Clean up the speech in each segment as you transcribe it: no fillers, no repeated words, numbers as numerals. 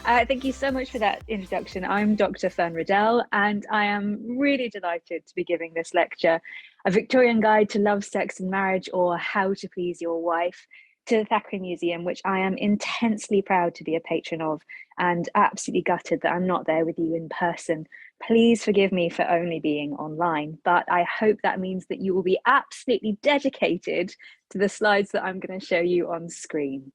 Thank you so much for that introduction. I'm Dr. Fern Riddell, and I am really delighted to be giving this lecture, A Victorian Guide to Love, Sex and Marriage, or How to Please Your Wife, to the Thackeray Museum, which I am intensely proud to be a patron of and absolutely gutted that I'm not there with you in person. Please forgive me for only being online, but I hope that means that you will be absolutely dedicated to the slides that I'm going to show you on screen.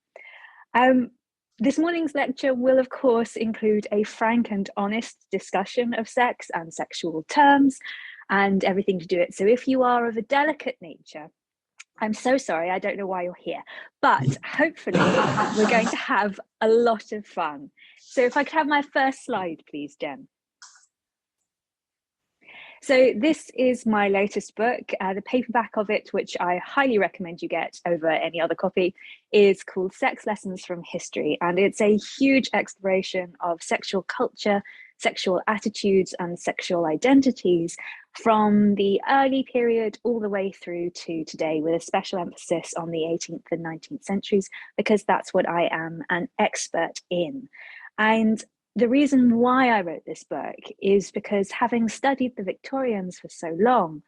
This morning's lecture will, of course, include a frank and honest discussion of sex and sexual terms and everything to do it. So if you are of a delicate nature, I'm so sorry, I don't know why you're here, but hopefully we're going to have a lot of fun. So if I could have my first slide, please, Jen. So this is my latest book. The paperback of it, which I highly recommend you get over any other copy, is called Sex Lessons from History. And it's a huge exploration of sexual culture, sexual attitudes and sexual identities from the early period all the way through to today, with a special emphasis on the 18th and 19th centuries, because that's what I am an expert in. And the reason why I wrote this book is because, having studied the Victorians for so long,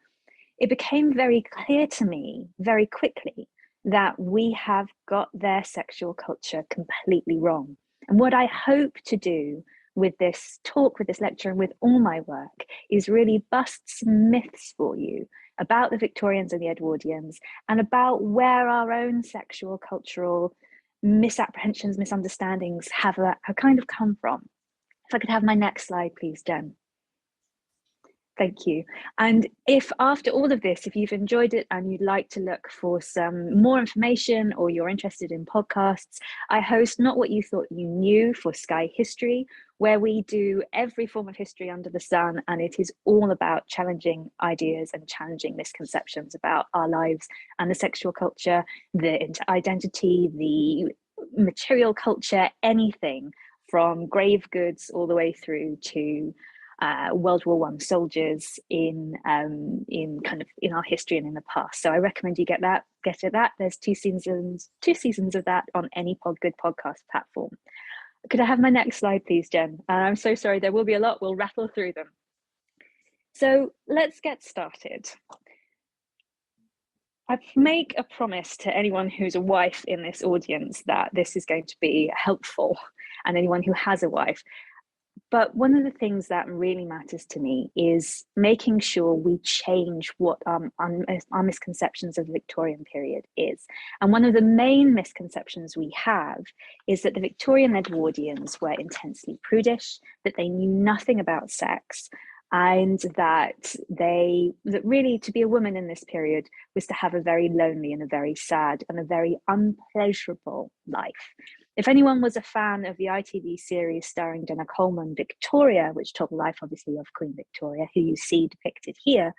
it became very clear to me very quickly that we have got their sexual culture completely wrong. And what I hope to do with this talk, with this lecture, and with all my work is really bust some myths for you about the Victorians and the Edwardians, and about where our own sexual cultural misapprehensions, misunderstandings have kind of come from. If I could have my next slide, please, Jen. Thank you. And if after all of this, if you've enjoyed it and you'd like to look for some more information, or you're interested in podcasts, I host Not What You Thought You Knew for Sky History, where we do every form of history under the sun, and it is all about challenging ideas and challenging misconceptions about our lives and the sexual culture, the identity, the material culture, anything from grave goods all the way through to World War I soldiers in our history and in the past. So I recommend you get at that. There's two seasons of that on any good podcast platform. Could I have my next slide, please, Jen? I'm so sorry, there will be a lot. We'll rattle through them. So let's get started. I make a promise to anyone who's a wife in this audience that this is going to be helpful, and anyone who has a wife. But one of the things that really matters to me is making sure we change what our misconceptions of the Victorian period is. And one of the main misconceptions we have is that the Victorian Edwardians were intensely prudish, that they knew nothing about sex, and that really to be a woman in this period was to have a very lonely and a very sad and a very unpleasurable life. If anyone was a fan of the ITV series starring Jenna Coleman, Victoria, which told the life, obviously, of Queen Victoria, who you see depicted here,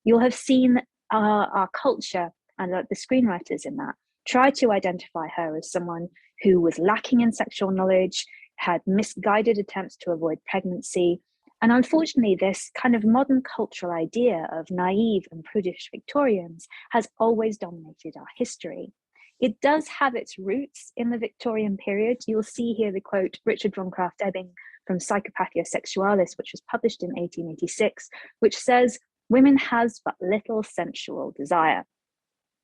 you'll have seen our culture and the screenwriters in that try to identify her as someone who was lacking in sexual knowledge, had misguided attempts to avoid pregnancy. And unfortunately, this kind of modern cultural idea of naive and prudish Victorians has always dominated our history. It does have its roots in the Victorian period. You'll see here the quote, Richard von Krafft-Ebing from Psychopathia Sexualis, which was published in 1886, which says, "Women has but little sensual desire."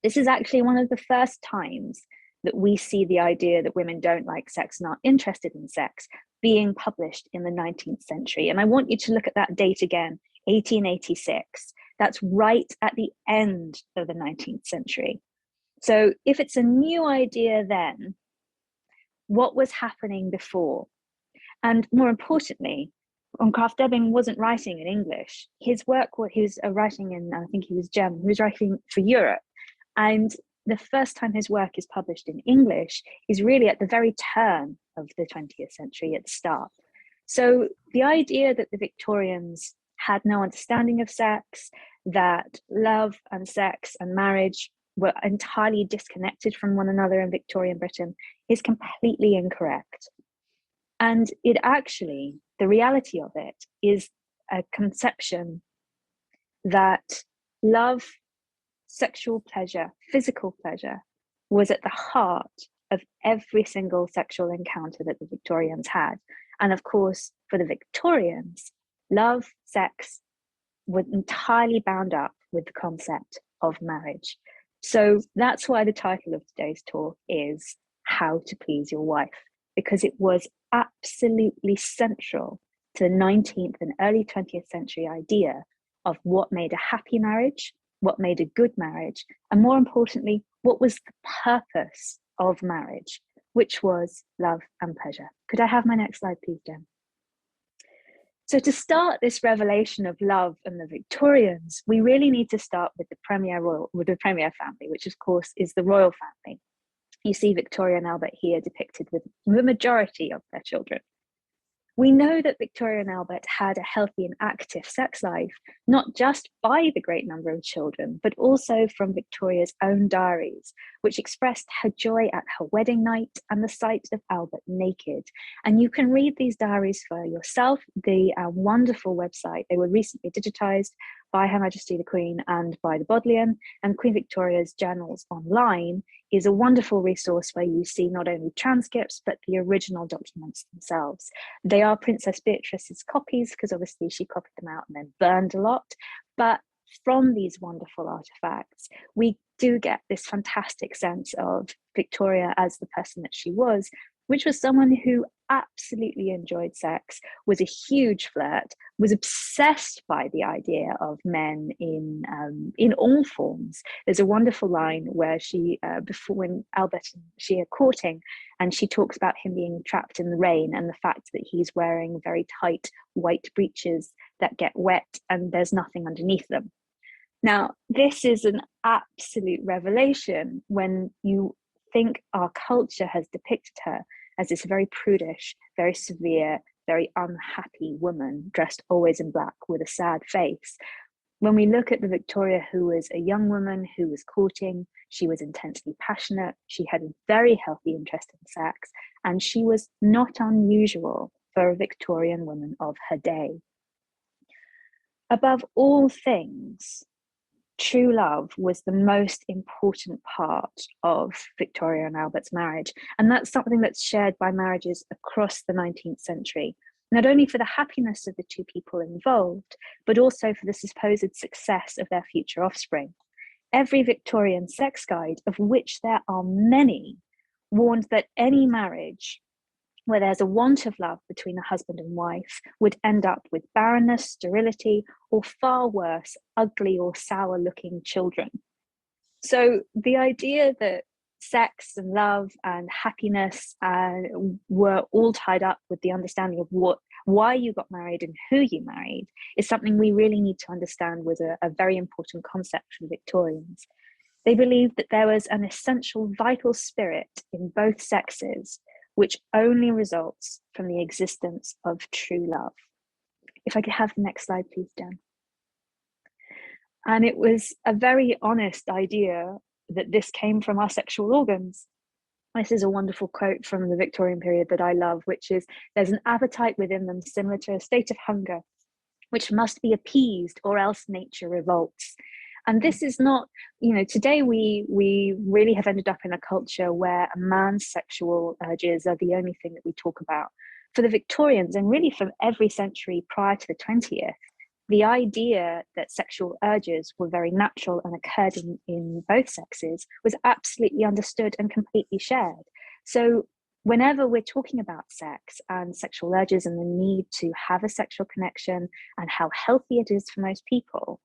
This is actually one of the first times that we see the idea that women don't like sex and aren't interested in sex being published in the 19th century. And I want you to look at that date again, 1886. That's right at the end of the 19th century. So if it's a new idea then, what was happening before? And more importantly, von Krafft-Ebing wasn't writing in English. His work, he was writing in, I think he was German, he was writing for Europe. And the first time his work is published in English is really at the very turn of the 20th century, at the start. So the idea that the Victorians had no understanding of sex, that love and sex and marriage were entirely disconnected from one another in Victorian Britain, is completely incorrect. And it actually, the reality of it is a conception that love, sexual pleasure, physical pleasure was at the heart of every single sexual encounter that the Victorians had. And of course, for the Victorians, love, sex were entirely bound up with the concept of marriage. So that's why the title of today's talk is How to Please Your Wife, because it was absolutely central to the 19th and early 20th century idea of what made a happy marriage, what made a good marriage, and more importantly, what was the purpose of marriage, which was love and pleasure. Could I have my next slide, please, Jen? So to start this revelation of love and the Victorians, we really need to start with the Premier family, which of course is the royal family. You see Victoria and Albert here depicted with the majority of their children. We know that Victoria and Albert had a healthy and active sex life, not just by the great number of children, but also from Victoria's own diaries, which expressed her joy at her wedding night and the sight of Albert naked. And you can read these diaries for yourself. The wonderful website, they were recently digitized by Her Majesty the Queen and by the Bodleian, and Queen Victoria's Journals Online is a wonderful resource where you see not only transcripts, but the original documents themselves. They are Princess Beatrice's copies, because obviously she copied them out and then burned a lot. But from these wonderful artifacts, we do get this fantastic sense of Victoria as the person that she was, which was someone who absolutely enjoyed sex, was a huge flirt, was obsessed by the idea of men in all forms. There's a wonderful line where she, when Albert and she are courting, and she talks about him being trapped in the rain and the fact that he's wearing very tight white breeches that get wet and there's nothing underneath them. Now, this is an absolute revelation when you think our culture has depicted her as this very prudish, very severe, very unhappy woman, dressed always in black with a sad face. When we look at the Victoria who was a young woman who was courting, she was intensely passionate, she had a very healthy interest in sex, and she was not unusual for a Victorian woman of her day. Above all things, true love was the most important part of Victoria and Albert's marriage. And that's something that's shared by marriages across the 19th century, not only for the happiness of the two people involved, but also for the supposed success of their future offspring. Every Victorian sex guide, of which there are many, warned that any marriage where there's a want of love between a husband and wife would end up with barrenness, sterility, or far worse, ugly or sour looking children. So the idea that sex and love and happiness were all tied up with the understanding of why you got married and who you married is something we really need to understand was a very important concept for the Victorians. They believed that there was an essential vital spirit in both sexes, which only results from the existence of true love. If I could have the next slide, please, Jen. And it was a very honest idea that this came from our sexual organs. This is a wonderful quote from the Victorian period that I love, which is, "There's an appetite within them similar to a state of hunger, which must be appeased or else nature revolts." And this is not, today we really have ended up in a culture where a man's sexual urges are the only thing that we talk about. For the Victorians, and really from every century prior to the 20th, the idea that sexual urges were very natural and occurred in both sexes was absolutely understood and completely shared. So whenever we're talking about sex and sexual urges and the need to have a sexual connection and how healthy it is for most people,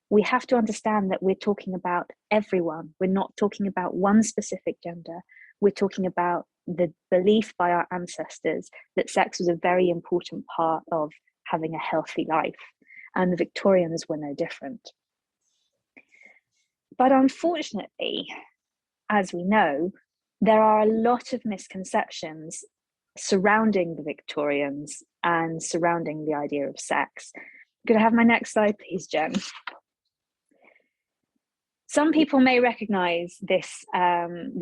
we have to understand that we're talking about everyone. We're not talking about one specific gender. We're talking about the belief by our ancestors that sex was a very important part of having a healthy life. And the Victorians were no different. But unfortunately, as we know, there are a lot of misconceptions surrounding the Victorians and surrounding the idea of sex. Could I have my next slide, please, Jen? Some people may recognize this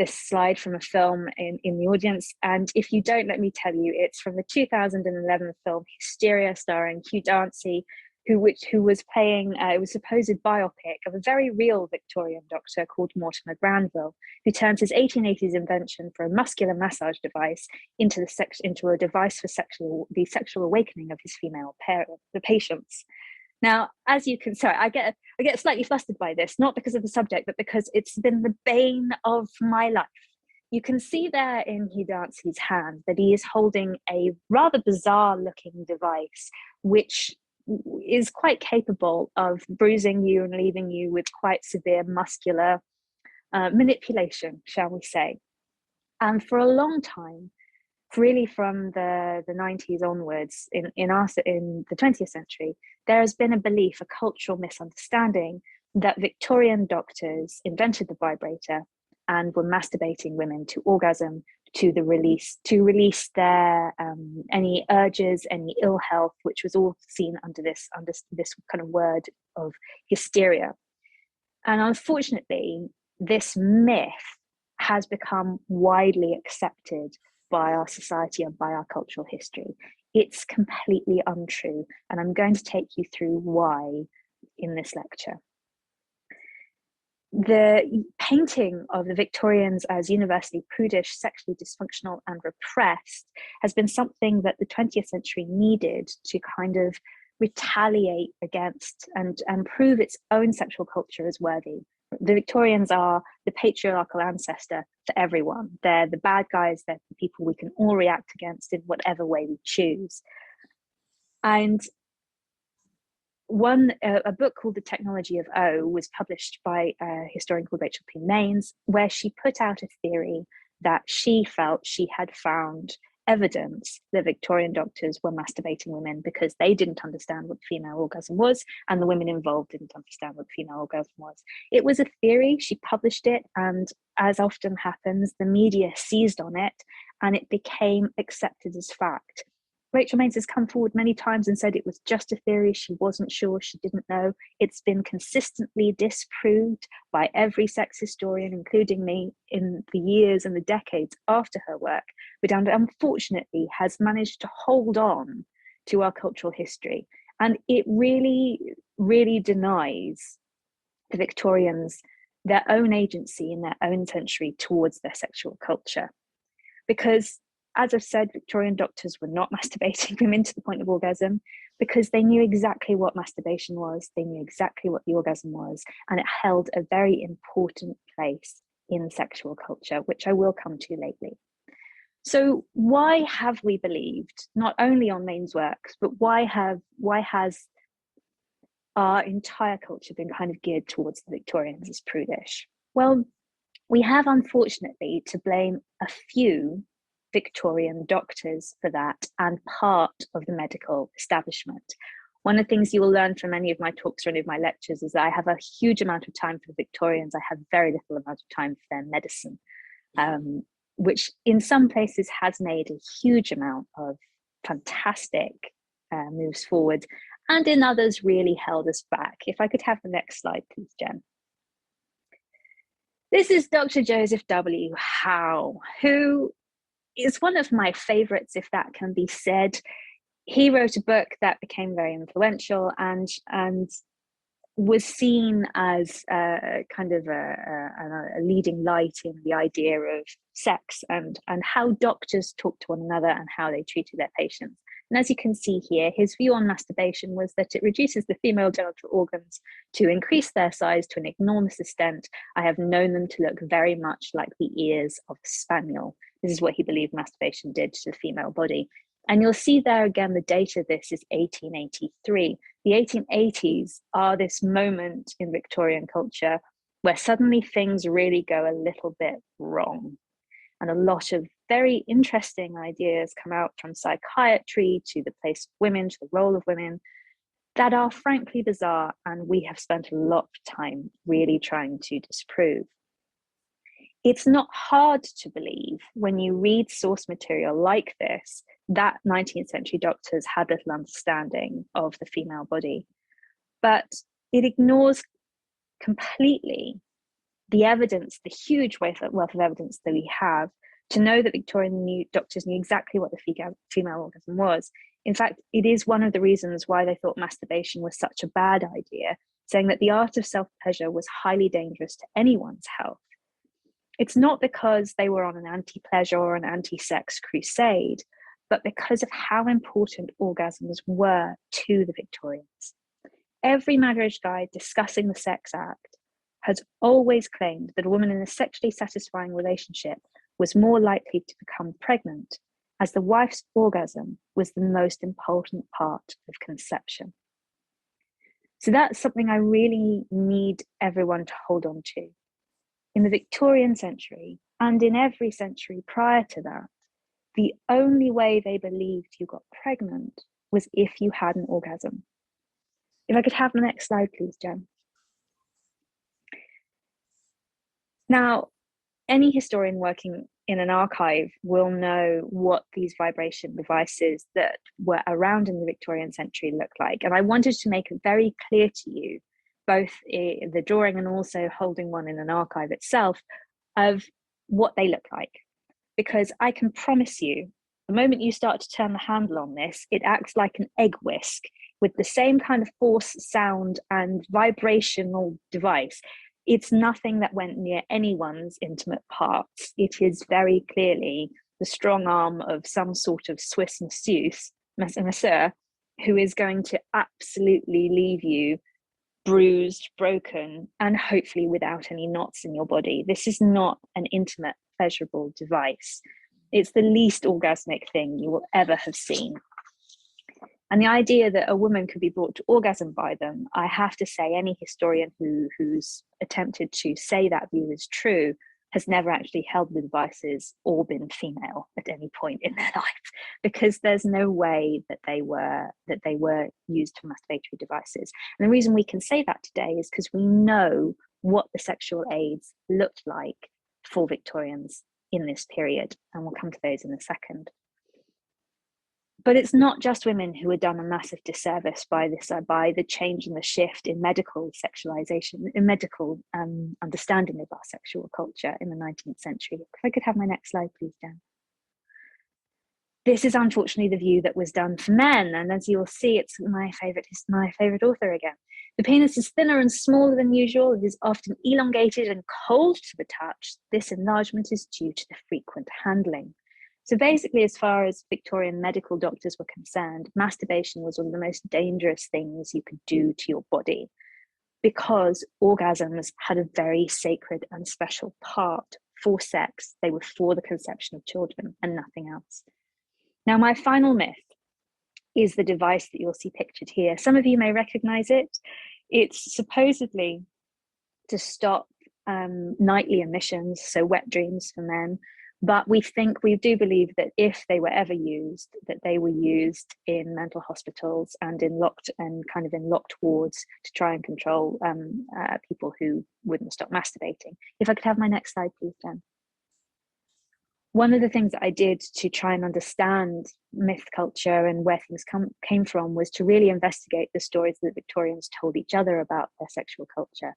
slide from a film in the audience, and if you don't, let me tell you, it's from the 2011 film Hysteria, starring Hugh Dancy, who was playing, it was a supposed biopic of a very real Victorian doctor called Mortimer Granville, who turned his 1880s invention for a muscular massage device into a device for the sexual awakening of his female the patients. Now, as you can, sorry, I get slightly flustered by this, not because of the subject, but because it's been the bane of my life. You can see there in Hidansi's hand that he is holding a rather bizarre looking device, which is quite capable of bruising you and leaving you with quite severe muscular manipulation, shall we say. And for a long time, really from the 90s onwards, in the 20th century, there has been a belief, a cultural misunderstanding, that Victorian doctors invented the vibrator and were masturbating women to orgasm, to release their any urges, any ill health, which was all seen under this kind of word of hysteria. And unfortunately, this myth has become widely accepted by our society and by our cultural history. It's completely untrue, and I'm going to take you through why in this lecture. The painting of the Victorians as universally prudish, sexually dysfunctional, and repressed has been something that the 20th century needed to kind of retaliate against and prove its own sexual culture as worthy. The Victorians are the patriarchal ancestor for everyone. They're the bad guys, they're the people we can all react against in whatever way we choose. And a book called The Technology of O was published by a historian called Rachel P. Maines, where she put out a theory that she felt she had found evidence that Victorian doctors were masturbating women because they didn't understand what the female orgasm was, and the women involved didn't understand what the female orgasm was. It was a theory, she published it, and as often happens, the media seized on it, and it became accepted as fact. Rachel Maines has come forward many times and said it was just a theory, she wasn't sure, she didn't know. It's been consistently disproved by every sex historian, including me, in the years and the decades after her work, but unfortunately has managed to hold on to our cultural history. And it really, really denies the Victorians their own agency in their own century towards their sexual culture. Because, as I've said, Victorian doctors were not masturbating women to the point of orgasm because they knew exactly what masturbation was, they knew exactly what the orgasm was, and it held a very important place in sexual culture, which I will come to lately. So why have we believed, not only on Maines' works, but why has our entire culture been kind of geared towards the Victorians as prudish? Well, we have, unfortunately, to blame a few Victorian doctors for that, and part of the medical establishment. One of the things you will learn from any of my talks or any of my lectures is that I have a huge amount of time for the Victorians. I have very little amount of time for their medicine, which in some places has made a huge amount of fantastic moves forward, and in others really held us back. If I could have the next slide, please, Jen. This is Dr. Joseph W. Howe, who is one of my favorites, if that can be said. He wrote a book that became very influential and was seen as kind of a leading light in the idea of sex and how doctors talk to one another and how they treated their patients. And as you can see here, his view on masturbation was that it reduces the female genital organs to increase their size to an enormous extent. I have known them to look very much like the ears of a spaniel. This is what he believed masturbation did to the female body. And you'll see there again, the date of this is 1883. The 1880s are this moment in Victorian culture where suddenly things really go a little bit wrong. And a lot of very interesting ideas come out from psychiatry to the place of women, to the role of women, that are frankly bizarre, and we have spent a lot of time really trying to disprove. It's not hard to believe when you read source material like this that 19th century doctors had little understanding of the female body, but it ignores completely the evidence, the huge wealth of evidence that we have to know that Victorian doctors knew exactly what the female orgasm was. In fact, it is one of the reasons why they thought masturbation was such a bad idea, saying that the art of self-pleasure was highly dangerous to anyone's health. It's not because they were on an anti-pleasure or an anti-sex crusade, but because of how important orgasms were to the Victorians. Every marriage guide discussing the Sex Act has always claimed that a woman in a sexually satisfying relationship was more likely to become pregnant, as the wife's orgasm was the most important part of conception. So that's something I really need everyone to hold on to. In the Victorian century, and in every century prior to that, the only way they believed you got pregnant was if you had an orgasm. If I could have the next slide, please, Jen. Now, any historian working in an archive will know what these vibration devices that were around in the Victorian century look like. And I wanted to make it very clear to you, both in the drawing and also holding one in an archive itself, of what they look like. Because I can promise you, the moment you start to turn the handle on this, it acts like an egg whisk with the same kind of force, sound, and vibrational device. It's nothing that went near anyone's intimate parts. It is very clearly the strong arm of some sort of Swiss masseur, who is going to absolutely leave you bruised, broken, and hopefully without any knots in your body. This is not an intimate, pleasurable device. It's the least orgasmic thing you will ever have seen. And the idea that a woman could be brought to orgasm by them, I have to say any historian who's attempted to say that view is true has never actually held the devices or been female at any point in their life, because there's no way that they were used for masturbatory devices. And the reason we can say that today is because we know what the sexual aids looked like for Victorians in this period, and we'll come to those in a second. But it's not just women who are done a massive disservice by this, by the change and the shift in medical sexualization, in medical understanding of our sexual culture in the 19th century. If I could have my next slide, please, Dan. This is unfortunately the view that was done for men, and as you'll see, it's my favorite author again. The penis is thinner and smaller than usual. It is often elongated and cold to the touch. This enlargement is due to the frequent handling. So basically, as far as Victorian medical doctors were concerned, masturbation was one of the most dangerous things you could do to your body, because orgasms had a very sacred and special part for sex. They were for the conception of children and nothing else. Now, my final myth is the device that you'll see pictured here. Some of you may recognize it. It's supposedly to stop nightly emissions, so wet dreams for men. But we do believe that if they were ever used, that they were used in mental hospitals and in locked wards to try and control people who wouldn't stop masturbating. If I could have my next slide, please, Dan. One of the things that I did to try and understand myth culture and where things came from was to really investigate the stories that Victorians told each other about their sexual culture.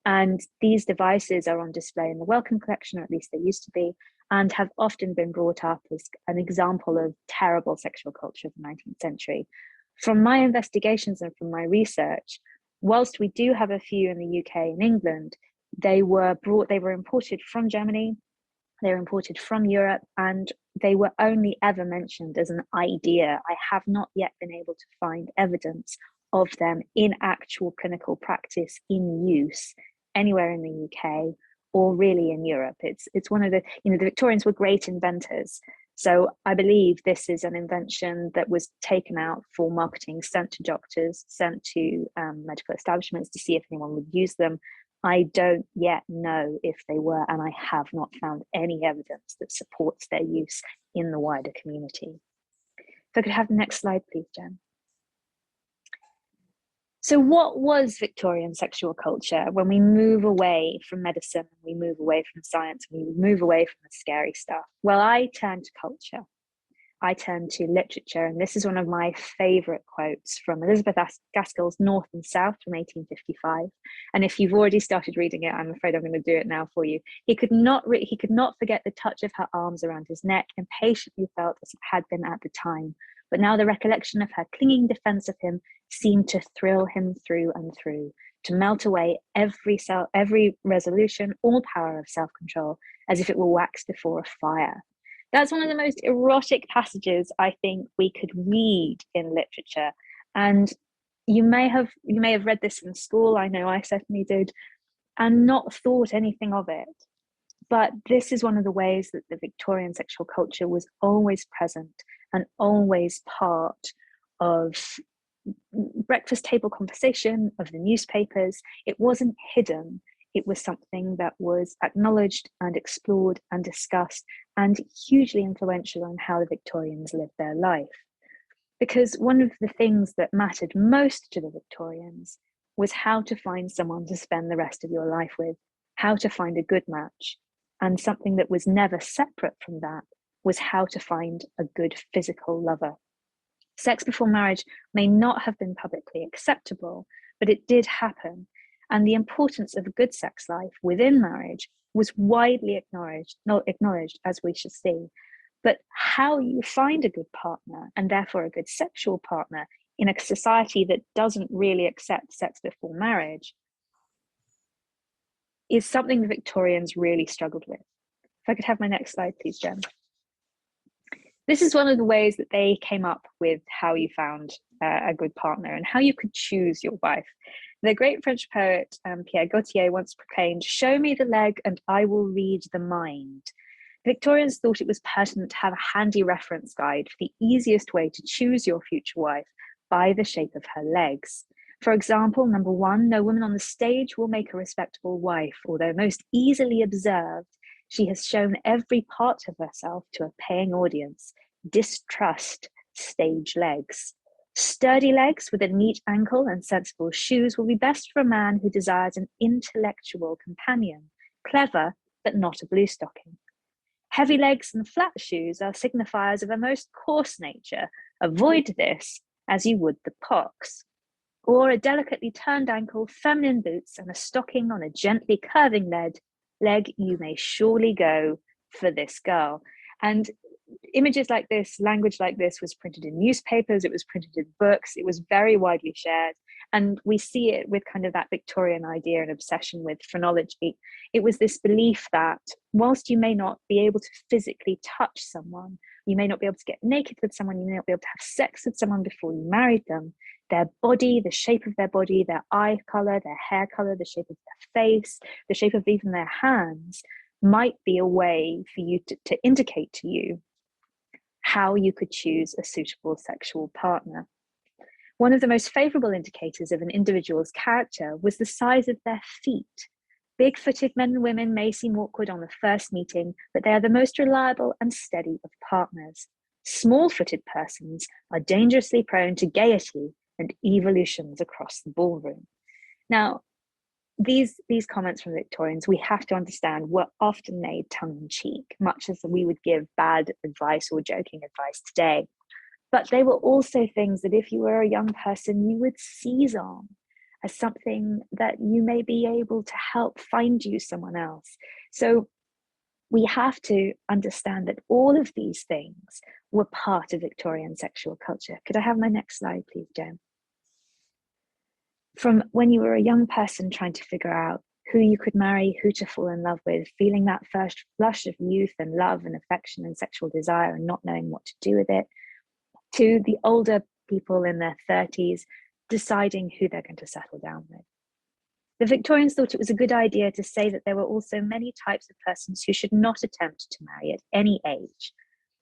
And these devices are on display in the Wellcome collection, or at least they used to be, and have often been brought up as an example of terrible sexual culture of the 19th century. From my investigations and from my research, whilst we do have a few in the UK and England, they were imported from Germany, they were imported from Europe, and they were only ever mentioned as an idea. I have not yet been able to find evidence of them in actual clinical practice in use anywhere in the UK or really in Europe. It's one of the Victorians were great inventors. So I believe this is an invention that was taken out for marketing, sent to doctors, sent to medical establishments to see if anyone would use them. I don't yet know if they were, and I have not found any evidence that supports their use in the wider community. If I could have the next slide, please, Jen. So what was Victorian sexual culture when we move away from medicine, we move away from science, we move away from the scary stuff? Well, I turned to culture. I turned to literature, and this is one of my favorite quotes from Elizabeth Gaskell's North and South from 1855. And if you've already started reading it, I'm afraid I'm going to do it now for you. He could not forget the touch of her arms around his neck, impatiently felt as it had been at the time, But now the recollection of her clinging defense of him seemed to thrill him through and through, to melt away every resolution, all power of self-control, as if it were wax before a fire. That's one of the most erotic passages I think we could read in literature. And you may have read this in school. I know I certainly did, and not thought anything of it. But this is one of the ways that the Victorian sexual culture was always present and always part of breakfast table conversation, of the newspapers. It wasn't hidden. It was something that was acknowledged and explored and discussed, and hugely influential on how the Victorians lived their life. Because one of the things that mattered most to the Victorians was how to find someone to spend the rest of your life with, how to find a good match. And something that was never separate from that was how to find a good physical lover. Sex before marriage may not have been publicly acceptable, but it did happen. And the importance of a good sex life within marriage was widely acknowledged, as we shall see. But how you find a good partner, and therefore a good sexual partner, in a society that doesn't really accept sex before marriage, is something the Victorians really struggled with. If I could have my next slide, please, Jen. This is one of the ways that they came up with how you found a good partner and how you could choose your wife. The great French poet Pierre Gautier once proclaimed, "Show me the leg and I will read the mind." Victorians thought it was pertinent to have a handy reference guide for the easiest way to choose your future wife by the shape of her legs. For example, number 1, no woman on the stage will make a respectable wife, although most easily observed, she has shown every part of herself to a paying audience. Distrust stage legs. Sturdy legs with a neat ankle and sensible shoes will be best for a man who desires an intellectual companion, clever but not a blue stocking. Heavy legs and flat shoes are signifiers of a most coarse nature. Avoid this as you would the pox. Or a delicately turned ankle, feminine boots, and a stocking on a gently curving leg, you may surely go for this girl. And images like this, language like this was printed in newspapers, it was printed in books, it was very widely shared. And we see it with kind of that Victorian idea and obsession with phrenology. It was this belief that whilst you may not be able to physically touch someone, you may not be able to get naked with someone, you may not be able to have sex with someone before you married them, their body, the shape of their body, their eye color, their hair color, the shape of their face, the shape of even their hands might be a way for you to indicate to you how you could choose a suitable sexual partner. One of the most favorable indicators of an individual's character was the size of their feet. Big-footed men and women may seem awkward on the first meeting, but they are the most reliable and steady of partners. Small-footed persons are dangerously prone to gaiety and evolutions across the ballroom. Now, these comments from Victorians, we have to understand, were often made tongue-in-cheek, much as we would give bad advice or joking advice today. But they were also things that if you were a young person, you would seize on as something that you may be able to help find you someone else. So we have to understand that all of these things were part of Victorian sexual culture. Could I have my next slide, please, Jen? From when you were a young person trying to figure out who you could marry, who to fall in love with, feeling that first flush of youth and love and affection and sexual desire and not knowing what to do with it, to the older people in their 30s deciding who they're going to settle down with. The Victorians thought it was a good idea to say that there were also many types of persons who should not attempt to marry at any age.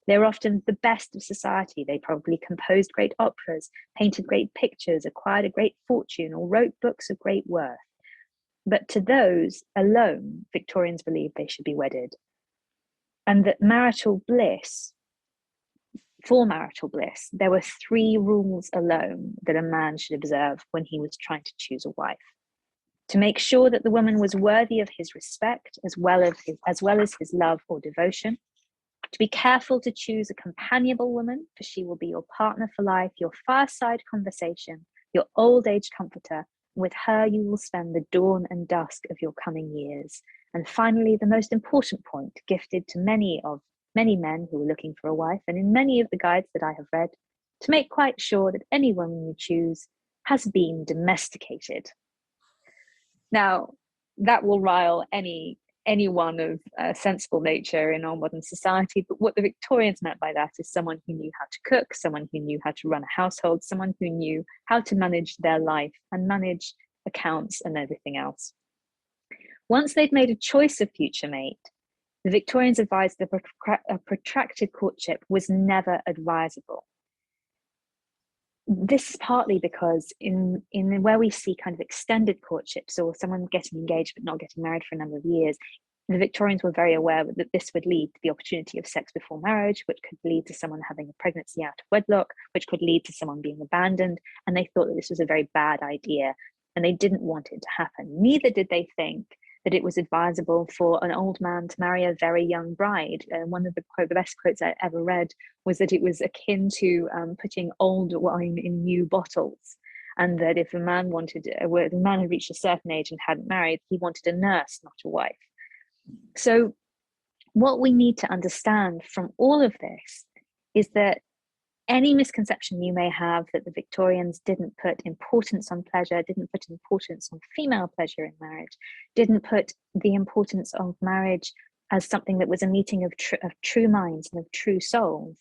They were often the best of society. They probably composed great operas, painted great pictures, acquired a great fortune, or wrote books of great worth. But to those alone, Victorians believed they should be wedded. And that for marital bliss, there were 3 rules alone that a man should observe when he was trying to choose a wife. To make sure that the woman was worthy of his respect, as well as his love or devotion. To be careful to choose a companionable woman, for she will be your partner for life, your fireside conversation, your old age comforter. With her you will spend the dawn and dusk of your coming years. And finally, the most important point, gifted to many men who were looking for a wife, and in many of the guides that I have read, to make quite sure that any woman you choose has been domesticated. Now, that will rile anyone of sensible nature in our modern society, but what the Victorians meant by that is someone who knew how to cook, someone who knew how to run a household, someone who knew how to manage their life and manage accounts and everything else. Once they'd made a choice of future mate, the Victorians advised that a protracted courtship was never advisable. This is partly because in where we see kind of extended courtships or someone getting engaged but not getting married for a number of years, the Victorians were very aware that this would lead to the opportunity of sex before marriage, which could lead to someone having a pregnancy out of wedlock, which could lead to someone being abandoned. And they thought that this was a very bad idea and they didn't want it to happen. Neither did they think that it was advisable for an old man to marry a very young bride. One of the best quotes I ever read was that it was akin to putting old wine in new bottles, and that if a man had reached a certain age and hadn't married, he wanted a nurse, not a wife. So what we need to understand from all of this is that any misconception you may have that the Victorians didn't put importance on pleasure, didn't put importance on female pleasure in marriage, didn't put the importance of marriage as something that was a meeting of true minds and of true souls,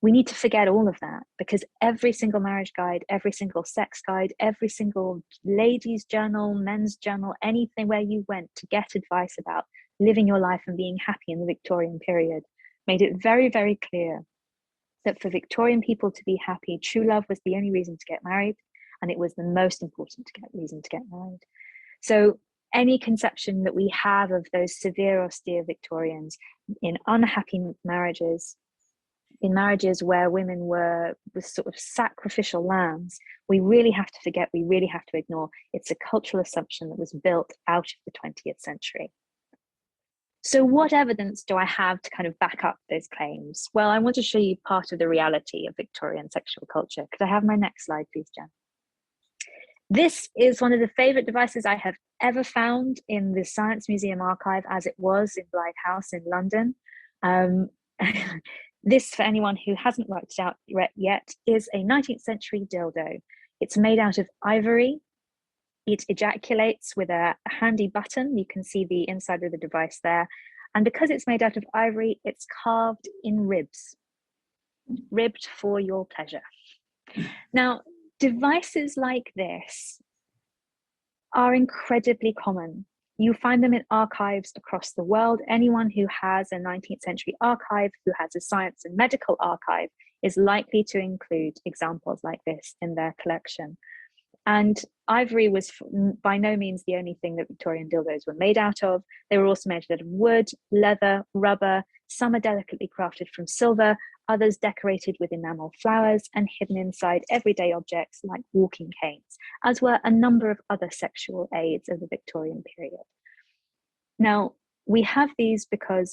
we need to forget all of that, because every single marriage guide, every single sex guide, every single ladies' journal, men's journal, anything where you went to get advice about living your life and being happy in the Victorian period made it very, very clear that for Victorian people to be happy, true love was the only reason to get married, and it was the most important reason to get married. So any conception that we have of those severe, austere Victorians in unhappy marriages, in marriages where women were sort of sacrificial lambs, we really have to forget, we really have to ignore. It's a cultural assumption that was built out of the 20th century. So what evidence do I have to kind of back up those claims? Well, I want to show you part of the reality of Victorian sexual culture. Could I have my next slide, please, Jen? This is one of the favorite devices I have ever found in the Science Museum archive, as it was in Blythe House in London. This, for anyone who hasn't worked it out yet, is a 19th century dildo. It's made out of ivory. It ejaculates with a handy button. You can see the inside of the device there. And because it's made out of ivory, it's carved in ribs, ribbed for your pleasure. Now, devices like this are incredibly common. You find them in archives across the world. Anyone who has a 19th century archive, who has a science and medical archive, is likely to include examples like this in their collection. And ivory was by no means the only thing that Victorian dildos were made out of. They were also made out of wood, leather, rubber. Some are delicately crafted from silver, others decorated with enamel flowers and hidden inside everyday objects like walking canes, as were a number of other sexual aids of the Victorian period. Now, we have these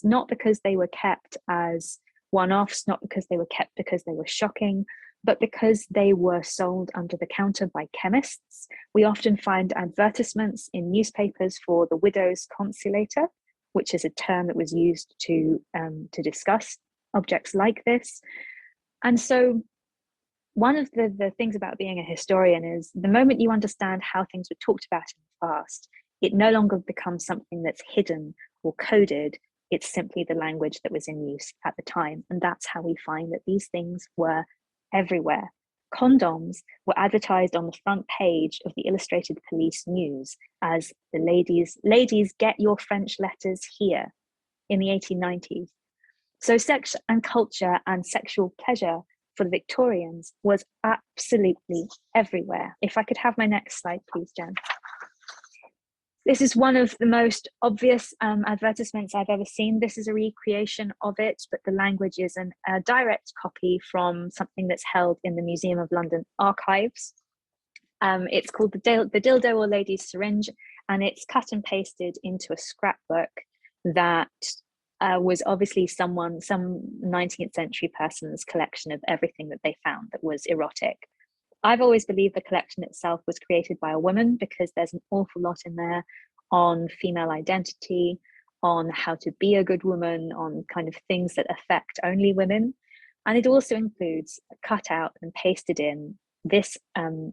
not because they were kept as one-offs, not because they were kept because they were shocking, but because they were sold under the counter by chemists. We often find advertisements in newspapers for the widow's consulator, which is a term that was used to discuss objects like this. And so one of the things about being a historian is the moment you understand how things were talked about in the past, it no longer becomes something that's hidden or coded. It's simply the language that was in use at the time. And that's how we find that these things were everywhere. Condoms were advertised on the front page of the Illustrated Police News as the ladies get your French letters here in the 1890s. So sex and culture and sexual pleasure for the Victorians was absolutely everywhere. If I could have my next slide, please, Jen. This is one of the most obvious advertisements I've ever seen. This is a recreation of it, but the language is a direct copy from something that's held in the Museum of London archives. It's called the Dildo or Lady's Syringe, and it's cut and pasted into a scrapbook that was obviously some 19th century person's collection of everything that they found that was erotic. I've always believed the collection itself was created by a woman, because there's an awful lot in there on female identity, on how to be a good woman, on kind of things that affect only women. And it also includes cut out and pasted in this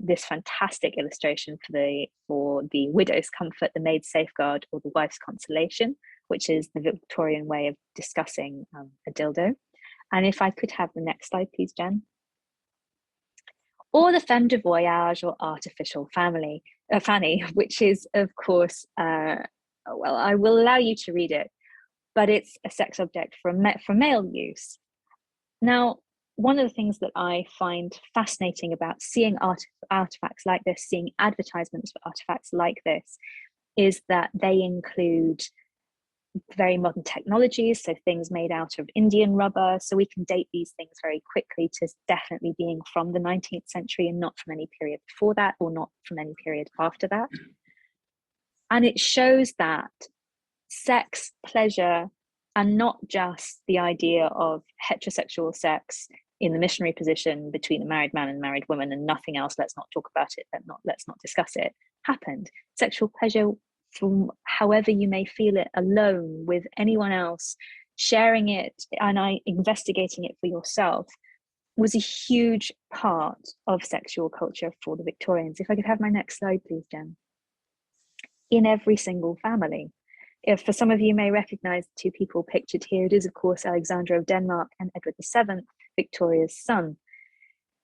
this fantastic illustration for the widow's comfort, the maid's safeguard, or the wife's consolation, which is the Victorian way of discussing a dildo. And if I could have the next slide, please, Jen. Or the femme de voyage, or artificial fanny, which is, of course, well, I will allow you to read it, but it's a sex object for male use. Now, one of the things that I find fascinating about seeing artifacts like this, seeing advertisements for artifacts like this, is that they include very modern technologies, so things made out of Indian rubber, so we can date these things very quickly to definitely being from the 19th century and not from any period before that, or not from any period after that. And it shows that sex, pleasure, and not just the idea of heterosexual sex in the missionary position between a married man and married woman and nothing else, let's not talk about it, let's not discuss it, happened. Sexual pleasure, from however you may feel it, alone with anyone else, sharing it and investigating it for yourself, was a huge part of sexual culture for the Victorians. If I could have my next slide, please, Jen. In every single family. If for some of you may recognize the two people pictured here, it is of course Alexander of Denmark and Edward VII, Victoria's son.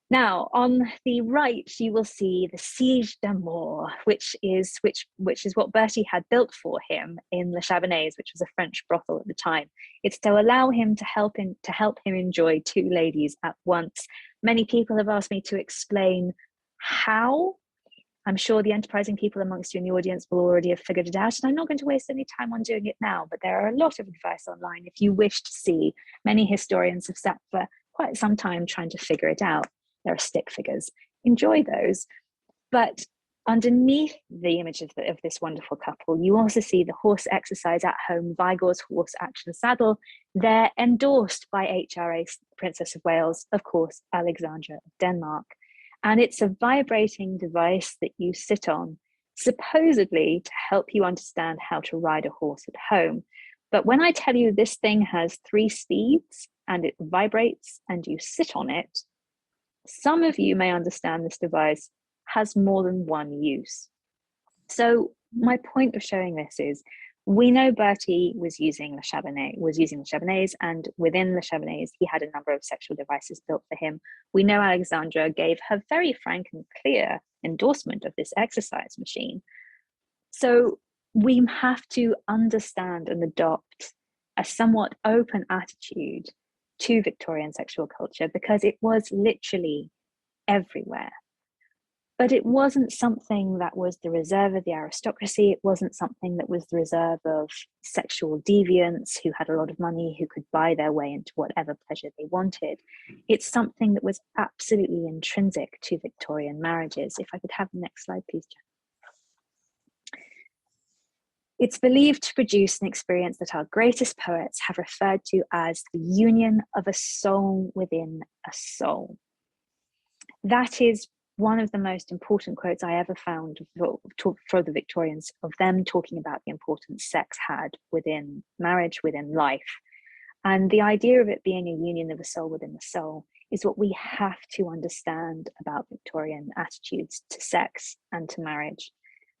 Now, on the right, you will see the Siege d'Amour, which is what Bertie had built for him in Le Chabonnaise, which was a French brothel at the time. It's to allow him to help him enjoy two ladies at once. Many people have asked me to explain how. I'm sure the enterprising people amongst you in the audience will already have figured it out, and I'm not going to waste any time on doing it now, but there are a lot of advice online if you wish to see. Many historians have sat for quite some time trying to figure it out. There are stick figures. Enjoy those. But underneath the image of this wonderful couple, you also see the horse exercise at home, Vigor's horse action saddle. They're endorsed by HRA Princess of Wales, of course, Alexandra of Denmark. And it's a vibrating device that you sit on, supposedly to help you understand how to ride a horse at home. But when I tell you this thing has 3 speeds and it vibrates and you sit on it, some of you may understand this device has more than one use. So my point of showing this is, we know Bertie was using Le Chabonnaise, and within Le Chabonnaise, he had a number of sexual devices built for him. We know Alexandra gave her very frank and clear endorsement of this exercise machine. So we have to understand and adopt a somewhat open attitude to Victorian sexual culture, because it was literally everywhere. But it wasn't something that was the reserve of the aristocracy. It wasn't something that was the reserve of sexual deviants who had a lot of money, who could buy their way into whatever pleasure they wanted. It's something that was absolutely intrinsic to Victorian marriages. If I could have the next slide, please, Jen. It's believed to produce an experience that our greatest poets have referred to as the union of a soul within a soul. That is one of the most important quotes I ever found for the Victorians, of them talking about the importance sex had within marriage, within life. And the idea of it being a union of a soul within a soul is what we have to understand about Victorian attitudes to sex and to marriage,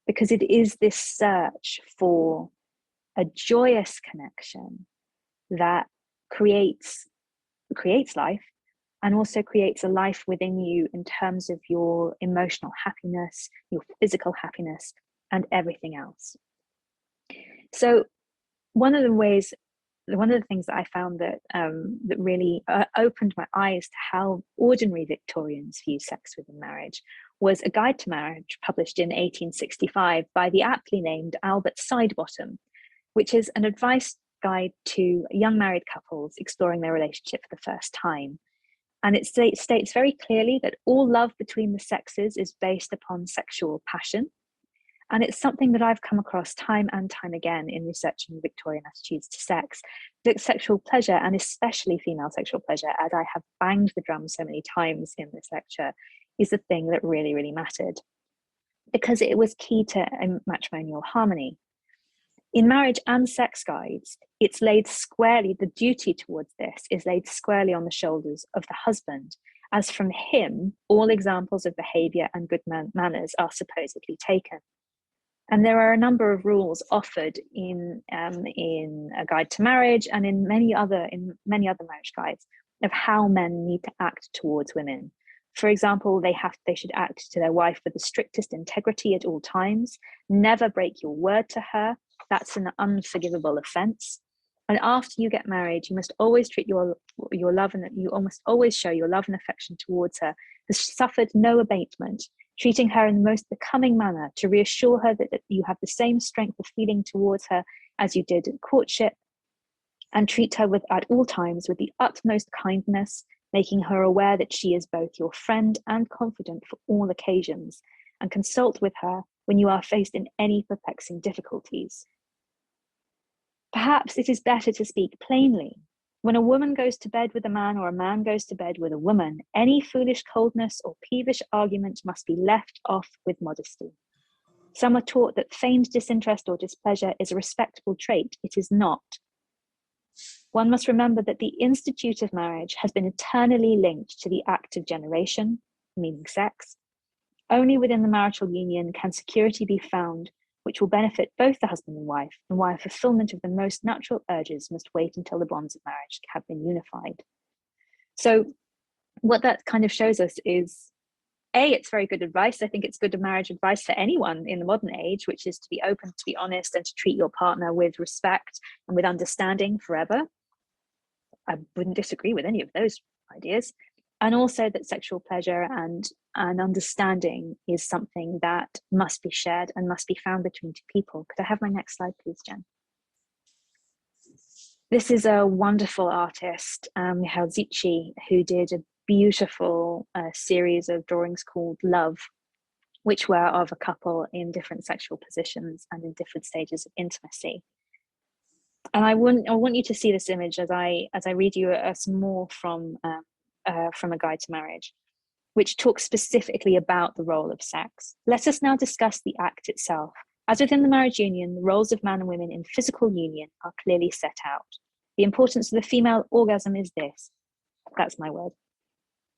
because it is this search for a joyous connection that creates life, and also creates a life within you in terms of your emotional happiness, your physical happiness, and everything else. So one of the things that I found that really opened my eyes to how ordinary Victorians view sex within marriage was a guide to marriage published in 1865 by the aptly named Albert Sidebottom, which is an advice guide to young married couples exploring their relationship for the first time. And it states very clearly that all love between the sexes is based upon sexual passion. And it's something that I've come across time and time again in researching Victorian attitudes to sex. Sexual pleasure, and especially female sexual pleasure, as I have banged the drum so many times in this lecture, is the thing that really, really mattered, because it was key to matrimonial harmony. In marriage and sex guides, it's laid squarely, the duty towards this is laid squarely on the shoulders of the husband, as from him, all examples of behaviour and good manners are supposedly taken. And there are a number of rules offered in A Guide to Marriage and in many other marriage guides of how men need to act towards women. For example, they should act to their wife with the strictest integrity at all times. Never break your word to her. That's an unforgivable offence. And after you get married, you must always treat your love, and you almost always show your love and affection towards her. Has suffered no abatement, treating her in the most becoming manner to reassure her that you have the same strength of feeling towards her as you did in courtship, and treat her at all times with the utmost kindness, making her aware that she is both your friend and confidant for all occasions, and consult with her when you are faced in any perplexing difficulties. Perhaps it is better to speak plainly. When a woman goes to bed with a man or a man goes to bed with a woman, any foolish coldness or peevish argument must be left off with modesty. Some are taught that feigned disinterest or displeasure is a respectable trait. It is not. One must remember that the institute of marriage has been eternally linked to the act of generation, meaning sex. Only within the marital union can security be found which will benefit both the husband and wife, and why a fulfillment of the most natural urges must wait until the bonds of marriage have been unified. So what that kind of shows us is, A, it's very good advice. I think it's good marriage advice for anyone in the modern age, which is to be open, to be honest, and to treat your partner with respect and with understanding forever. I wouldn't disagree with any of those ideas. And also that sexual pleasure and understanding is something that must be shared and must be found between two people. Could I have my next slide, please, Jen? This is a wonderful artist, Michal Zici, who did a beautiful series of drawings called Love, which were of a couple in different sexual positions and in different stages of intimacy. And I want you to see this image as I read you some more from A Guide to Marriage, which talks specifically about the role of sex. Let us now discuss the act itself. As within the marriage union, the roles of man and women in physical union are clearly set out. The importance of the female orgasm is this, that's my word.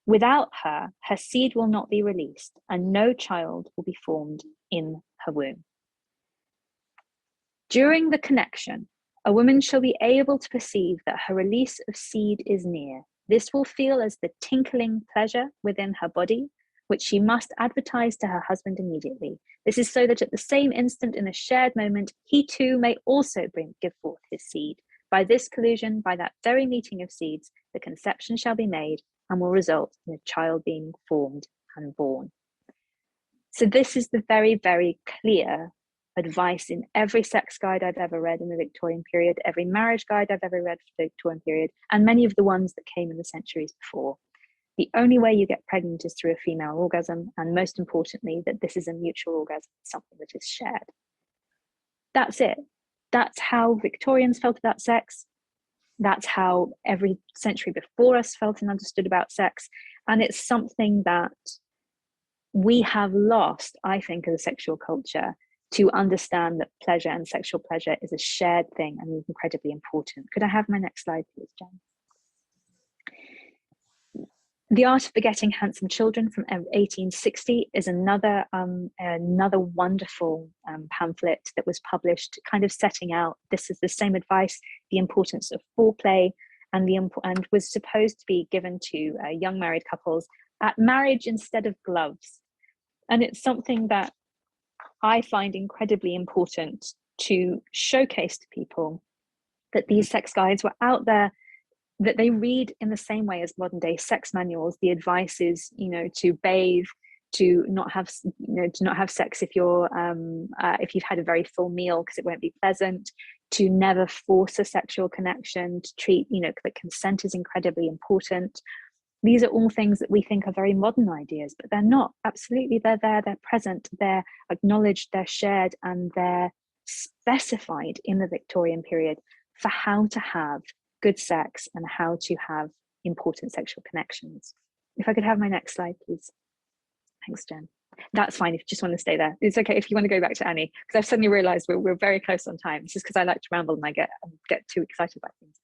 Without her, her seed will not be released, and no child will be formed in her womb. During the connection, a woman shall be able to perceive that her release of seed is near. This will feel as the tinkling pleasure within her body, which she must advertise to her husband immediately. This is so that at the same instant in a shared moment, he too may also give forth his seed. By this collusion, by that very meeting of seeds, the conception shall be made and will result in a child being formed and born. So this is the very, very clear advice in every sex guide I've ever read in the Victorian period, every marriage guide I've ever read for the Victorian period, and many of the ones that came in the centuries before. The only way you get pregnant is through a female orgasm, and most importantly, that this is a mutual orgasm, something that is shared. That's it. That's how Victorians felt about sex. That's how every century before us felt and understood about sex. And it's something that we have lost, I think, as a sexual culture, to understand that pleasure and sexual pleasure is a shared thing and is incredibly important. Could I have my next slide, please, Jen? The Art of Begetting Handsome Children from 1860 is another wonderful pamphlet that was published, kind of setting out, this is the same advice, the importance of foreplay, and was supposed to be given to young married couples at marriage instead of gloves. And it's something that I find incredibly important to showcase to people, that these sex guides were out there, that they read in the same way as modern day sex manuals. The advice is, to bathe, to not have sex if you've had a very full meal because it won't be pleasant, to never force a sexual connection, to treat, that consent is incredibly important. These are all things that we think are very modern ideas, but they're not. Absolutely, they're there, they're present, they're acknowledged, they're shared, and they're specified in the Victorian period for how to have good sex and how to have important sexual connections. If I could have my next slide, please. Thanks, Jen. That's fine if you just want to stay there. It's okay if you want to go back to Annie, because I've suddenly realized we're very close on time. This is because I like to ramble and I get too excited about things.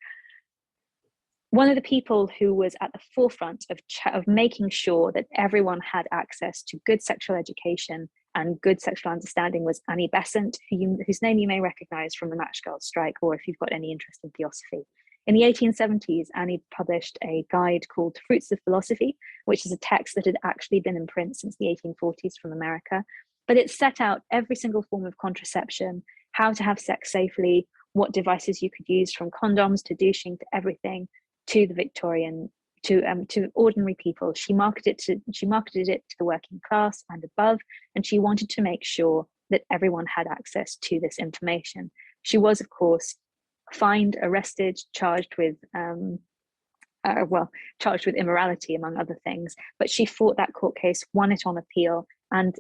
One of the people who was at the forefront of making sure that everyone had access to good sexual education and good sexual understanding was Annie Besant, whose name you may recognize from the Match Girls strike, or if you've got any interest in theosophy. In the 1870s, Annie published a guide called Fruits of Philosophy, which is a text that had actually been in print since the 1840s from America. But it set out every single form of contraception, how to have sex safely, what devices you could use, from condoms to douching to everything, to the Victorian, to ordinary people. She marketed it to the working class and above, and she wanted to make sure that everyone had access to this information. She was, of course, fined, arrested, charged with immorality, among other things. But she fought that court case, won it on appeal, and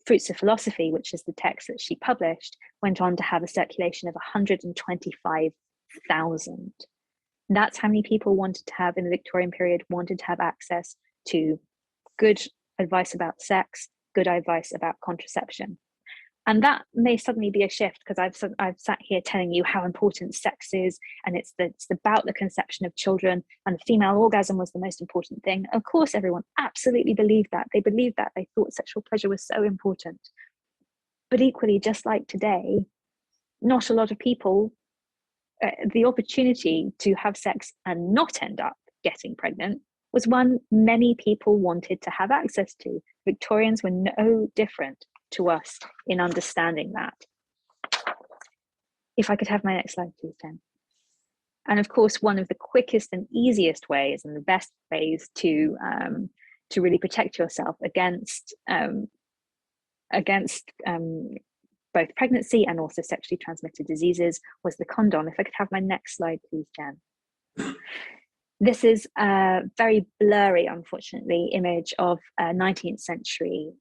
Fruits of Philosophy, which is the text that she published, went on to have a circulation of 125,000. That's how many people wanted to have, in the Victorian period, wanted to have access to good advice about sex, good advice about contraception. And that may suddenly be a shift, because I've sat here telling you how important sex is, and it's about the conception of children, and the female orgasm was the most important thing. Of course, everyone absolutely believed that. They believed that. They thought sexual pleasure was so important. But equally, just like today, not a lot of people, the opportunity to have sex and not end up getting pregnant was one many people wanted to have access to. Victorians were no different to us in understanding that. If I could have my next slide, please, Jen. And of course, one of the quickest and easiest ways and the best ways to really protect yourself against both pregnancy and also sexually transmitted diseases was the condom. If I could have my next slide, please, Jen. This is a very blurry, unfortunately, image of a 19th century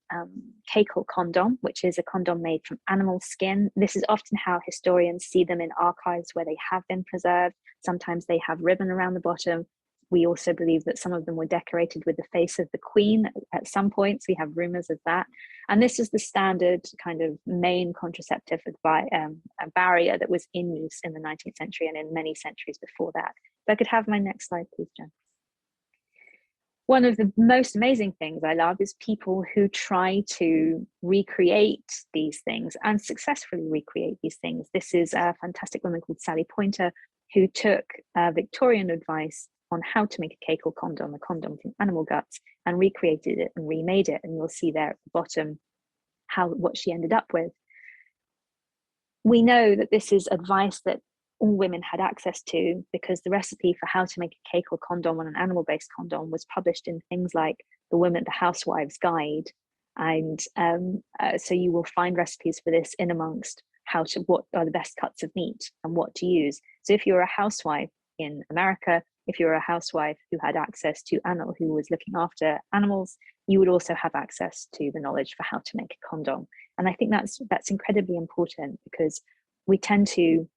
cakewalk condom, which is a condom made from animal skin. This is often how historians see them in archives where they have been preserved. Sometimes they have ribbon around the bottom. We also believe that some of them were decorated with the face of the Queen at some points. We have rumors of that. And this is the standard kind of main contraceptive barrier that was in use in the 19th century and in many centuries before that. If I could have my next slide, please, Jen. One of the most amazing things I love is people who try to recreate these things and successfully recreate these things. This is a fantastic woman called Sally Pointer, who took Victorian advice on how to make a cake or condom, a condom from animal guts, and recreated it and remade it. And you'll see there at the bottom what she ended up with. We know that this is advice that all women had access to, because the recipe for how to make a cake or condom on an animal-based condom was published in things like the Housewives Guide. And so you will find recipes for this in amongst what are the best cuts of meat and what to use. So if you're a housewife in America, if you're a housewife who had access to who was looking after animals, you would also have access to the knowledge for how to make a condom. And I think that's incredibly important, because we tend to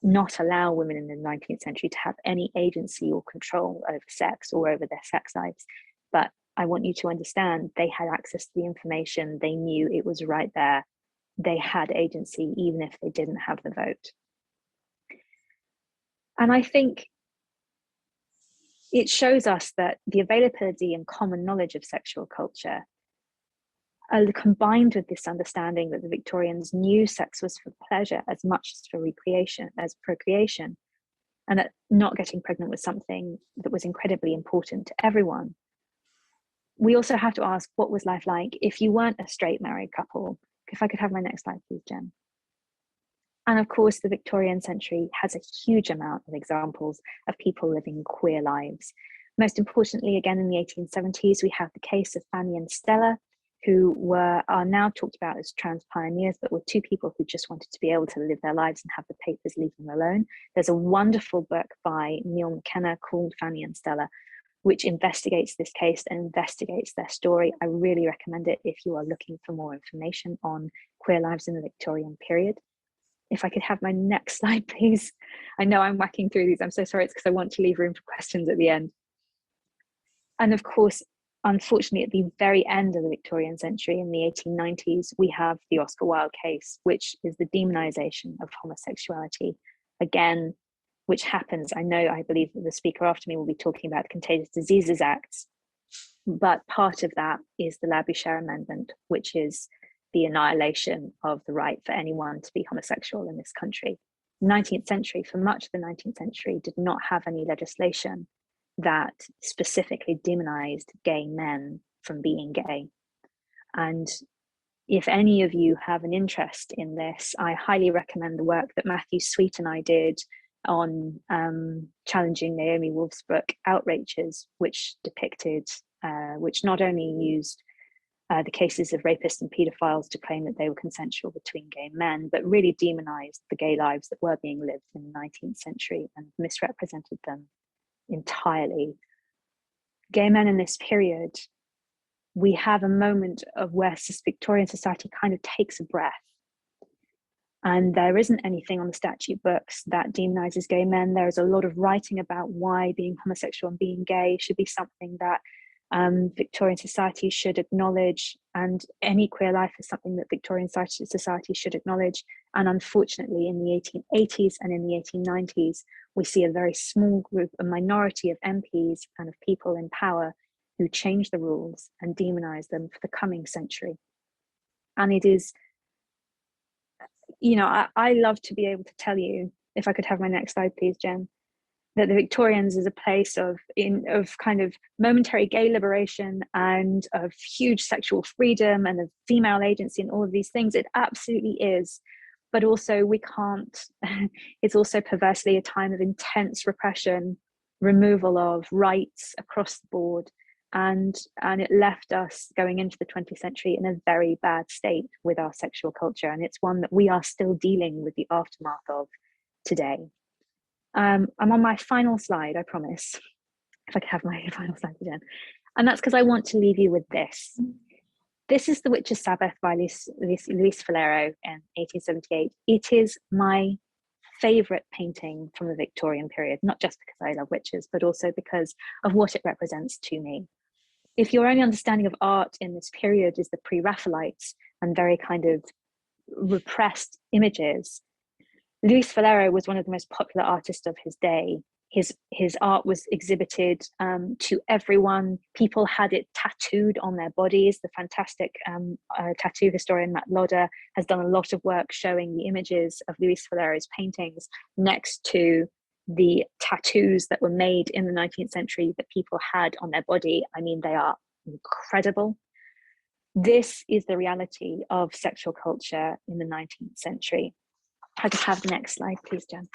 not allow women in the 19th century to have any agency or control over sex or over their sex lives. But I want you to understand they had access to the information. They knew it was right there. They had agency, even if they didn't have the vote. And I think it shows us that the availability and common knowledge of sexual culture, combined with this understanding that the Victorians knew sex was for pleasure as much as for procreation, and that not getting pregnant was something that was incredibly important to everyone. We also have to ask, what was life like if you weren't a straight married couple? If I could have my next slide, please, Jen. And of course, the Victorian century has a huge amount of examples of people living queer lives. Most importantly, again, in the 1870s, we have the case of Fanny and Stella, who are now talked about as trans pioneers, but were two people who just wanted to be able to live their lives and have the papers leave them alone. There's a wonderful book by Neil McKenna called Fanny and Stella, which investigates this case and investigates their story. I really recommend it if you are looking for more information on queer lives in the Victorian period. If I could have my next slide, please. I know I'm whacking through these. I'm so sorry. It's because I want to leave room for questions at the end. And of course, unfortunately, at the very end of the Victorian century, in the 1890s, we have the Oscar Wilde case, which is the demonization of homosexuality. Again, which happens, I believe that the speaker after me will be talking about the Contagious Diseases Acts, but part of that is the Labouchere Amendment, which is the annihilation of the right for anyone to be homosexual in this country. The 19th century, for much of the 19th century, did not have any legislation that specifically demonized gay men from being gay. And if any of you have an interest in this, I highly recommend the work that Matthew Sweet and I did on challenging Naomi Wolf's book Outrages, which depicted, which not only used the cases of rapists and paedophiles to claim that they were consensual between gay men, but really demonized the gay lives that were being lived in the 19th century and misrepresented them entirely. Gay men in this period, we have a moment of where Victorian society kind of takes a breath. And there isn't anything on the statute books that demonizes gay men. There is a lot of writing about why being homosexual and being gay should be something that Victorian society should acknowledge, and any queer life is something that Victorian society should acknowledge. And unfortunately, in the 1880s and in the 1890s, we see a very small group, a minority of MPs and of people in power who change the rules and demonize them for the coming century. And it is, I love to be able to tell you, if I could have my next slide, please, Jen, that the Victorians is a place of kind of momentary gay liberation and of huge sexual freedom and of female agency and all of these things. It absolutely is. But also we can't, it's also perversely a time of intense repression, removal of rights across the board. And it left us going into the 20th century in a very bad state with our sexual culture. And it's one that we are still dealing with the aftermath of today. I'm on my final slide, I promise. If I could have my final slide again. And that's because I want to leave you with this. This is The Witch's Sabbath by Luis Fallero in 1878. It is my favorite painting from the Victorian period, not just because I love witches, but also because of what it represents to me. If your only understanding of art in this period is the pre-Raphaelites and very kind of repressed images, Luis Fallero was one of the most popular artists of his day. His art was exhibited to everyone. People had it tattooed on their bodies. The fantastic tattoo historian Matt Lodder has done a lot of work showing the images of Luis Fallero's paintings next to the tattoos that were made in the 19th century that people had on their body. I mean, they are incredible. This is the reality of sexual culture in the 19th century. I could have the next slide, please, Jen.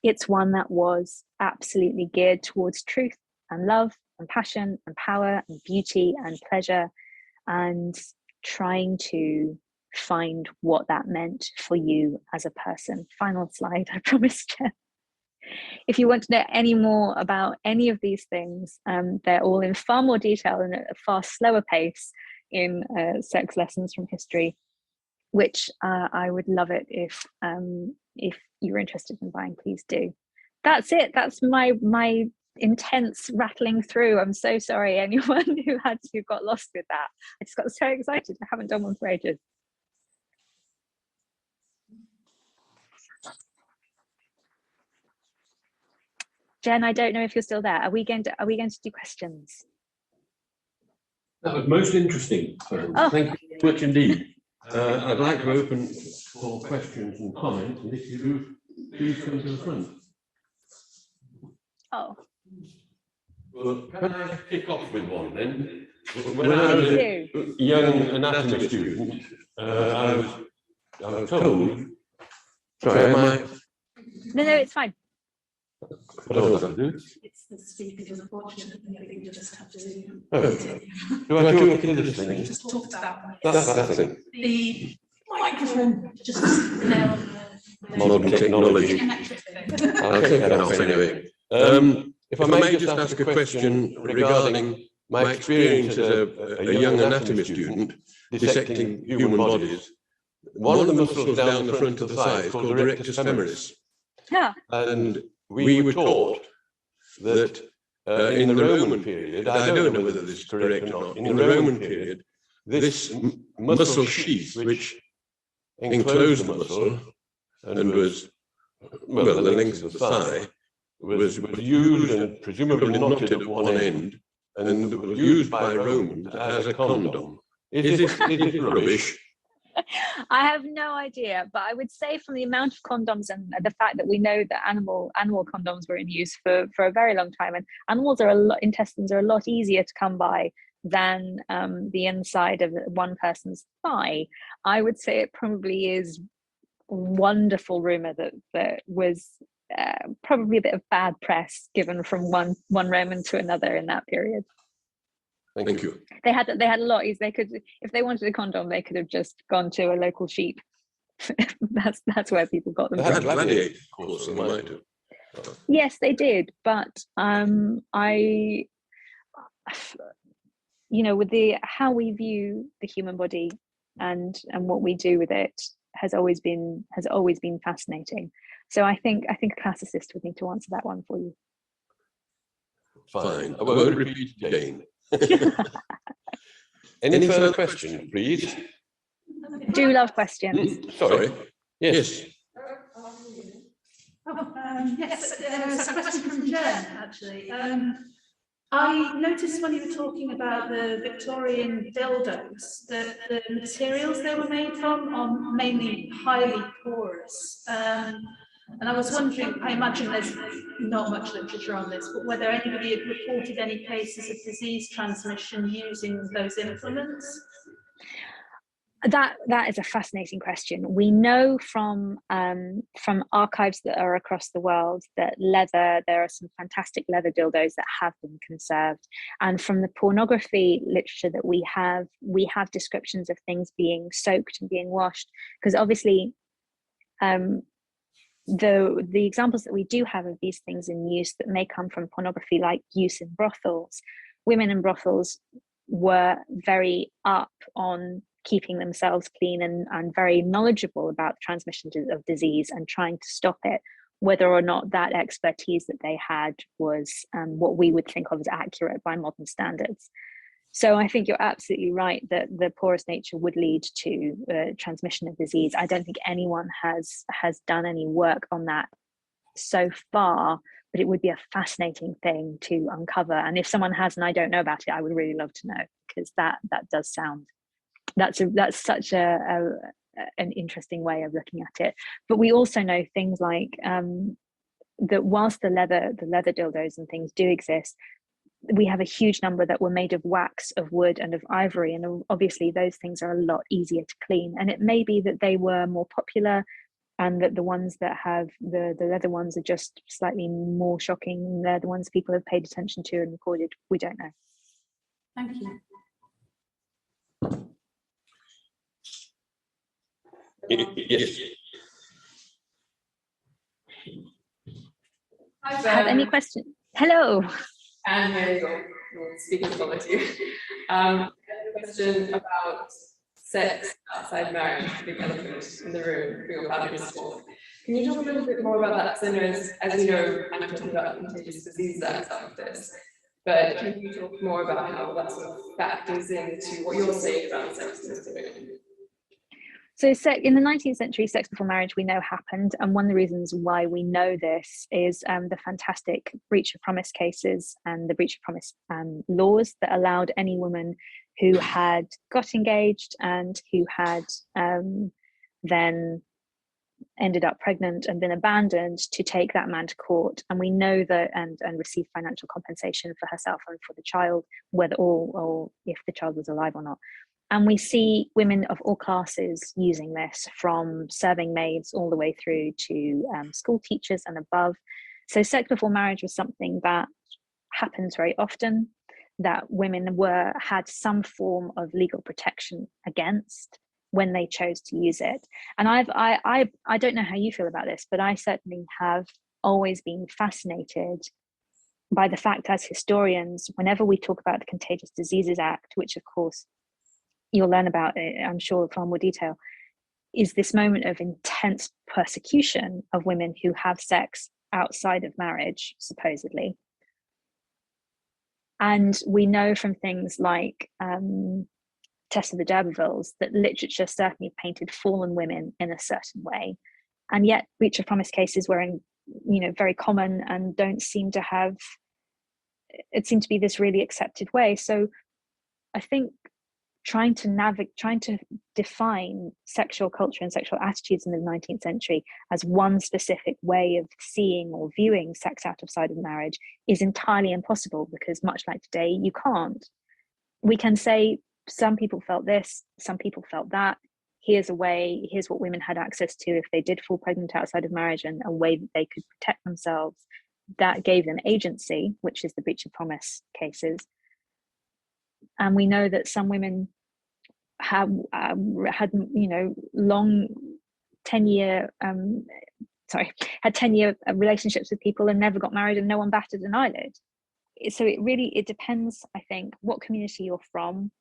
It's one that was absolutely geared towards truth and love and passion and power and beauty and pleasure, and trying to find what that meant for you as a person. Final slide, I promise, Jen. If you want to know any more about any of these things, they're all in far more detail and at a far slower pace in Sex Lessons from History, which I would love it if you're interested in buying, please do. That's it. That's my intense rattling through. I'm so sorry anyone who got lost with that. I just got so excited. I haven't done one for ages. Jen, I don't know if you're still there. Are we going to do questions? That was most interesting. Oh. Thank you very much indeed. I'd like to open for questions and comments, and if you do, please come to the front. Oh. Well, can I kick off with one then? When I was a young anatomy student, I was told. Sorry, am I? No, it's fine. What else I do? It's the speakers, unfortunately. I think you just have to. Do I talk into this thing? Just talk about That thing. the microphone. Just there on the Modern technology. I'll take that off anyway. If I may just ask a question regarding my experience as a young anatomy student dissecting human bodies. One of the muscles down the front of the thigh is called the rectus femoris. Yeah. And we were taught that in the Roman period, I don't know whether this is correct or not, in the Roman period, this muscle sheath, which enclosed the muscle and was, well, the length of the thigh, was used and presumably knotted at one end, and was used by Romans as a condom. Is this rubbish? I have no idea, but I would say from the amount of condoms and the fact that we know that animal condoms were in use for a very long time, and intestines are a lot easier to come by than the inside of one person's thigh. I would say it probably is wonderful rumor that was probably a bit of bad press given from one Roman to another in that period. Thank you. They had a lot. They could, if they wanted a condom, they could have just gone to a local sheep. that's where people got them. They had gladiator course, they might have. Yes, they did, but with how we view the human body and what we do with it has always been fascinating. So I think a classicist would need to answer that one for you. Fine. I won't repeat it again. Any further questions, please? Do love questions. Sorry. Yes. Yes, it's a question from Jen, actually. I noticed when you were talking about the Victorian dildos that the materials they were made from are mainly highly porous. And I was wondering, I imagine there's not much literature on this, but whether anybody had reported any cases of disease transmission using those implements? That is a fascinating question. We know from archives that are across the world that there are some fantastic leather dildos that have been conserved, and from the pornography literature that we have descriptions of things being soaked and being washed, because obviously the examples that we do have of these things in use that may come from pornography, like use in brothels, women in brothels were very up on keeping themselves clean and very knowledgeable about the transmission of disease and trying to stop it, whether or not that expertise that they had was what we would think of as accurate by modern standards. So I think you're absolutely right that the porous nature would lead to transmission of disease. I don't think anyone has done any work on that so far, but it would be a fascinating thing to uncover. And if someone has and I don't know about it, I would really love to know, because that does sound, that's such an interesting way of looking at it. But we also know things like that whilst the leather dildos and things do exist, we have a huge number that were made of wax, of wood, and of ivory, and obviously those things are a lot easier to clean. And it may be that they were more popular, and that the ones that have the leather ones are just slightly more shocking. They're the ones people have paid attention to and recorded. We don't know. Thank you. Yes. Hi, Have any questions? Hello. And here your speaking quality. A question about sex outside marriage, the big elephant in the room for your fabulous talk. Can you talk a little bit more about that? Because I know, as you know, I'm talking about contagious disease aspect of this, but can you talk more about how that sort of factors into what you're saying about sex in this community? So in the 19th century, sex before marriage we know happened. And one of the reasons why we know this is the fantastic breach of promise cases and the breach of promise laws that allowed any woman who had got engaged and who had then ended up pregnant and been abandoned to take that man to court. And we know that and receive financial compensation for herself and for the child, whether or if the child was alive or not. And we see women of all classes using this, from serving maids all the way through to school teachers and above. So sex before marriage was something that happens very often, that women had some form of legal protection against when they chose to use it. And I don't know how you feel about this, but I certainly have always been fascinated by the fact, as historians, whenever we talk about the Contagious Diseases Act, which of course you'll learn about it, I'm sure, in far more detail, is this moment of intense persecution of women who have sex outside of marriage, supposedly. And we know from things like Tess of the D'Urbervilles that literature certainly painted fallen women in a certain way, and yet breach of promise cases were very common and don't seem to have, it seemed to be this really accepted way. So I think trying to define sexual culture and sexual attitudes in the 19th century as one specific way of seeing or viewing sex outside of marriage is entirely impossible, because much like today, you can't. We can say some people felt this, some people felt that. Here's what women had access to if they did fall pregnant outside of marriage, and a way that they could protect themselves that gave them agency, which is the breach of promise cases. And we know that some women had long 10-year relationships with people and never got married, and no one batted an eyelid. So it depends, I think, what community you're from,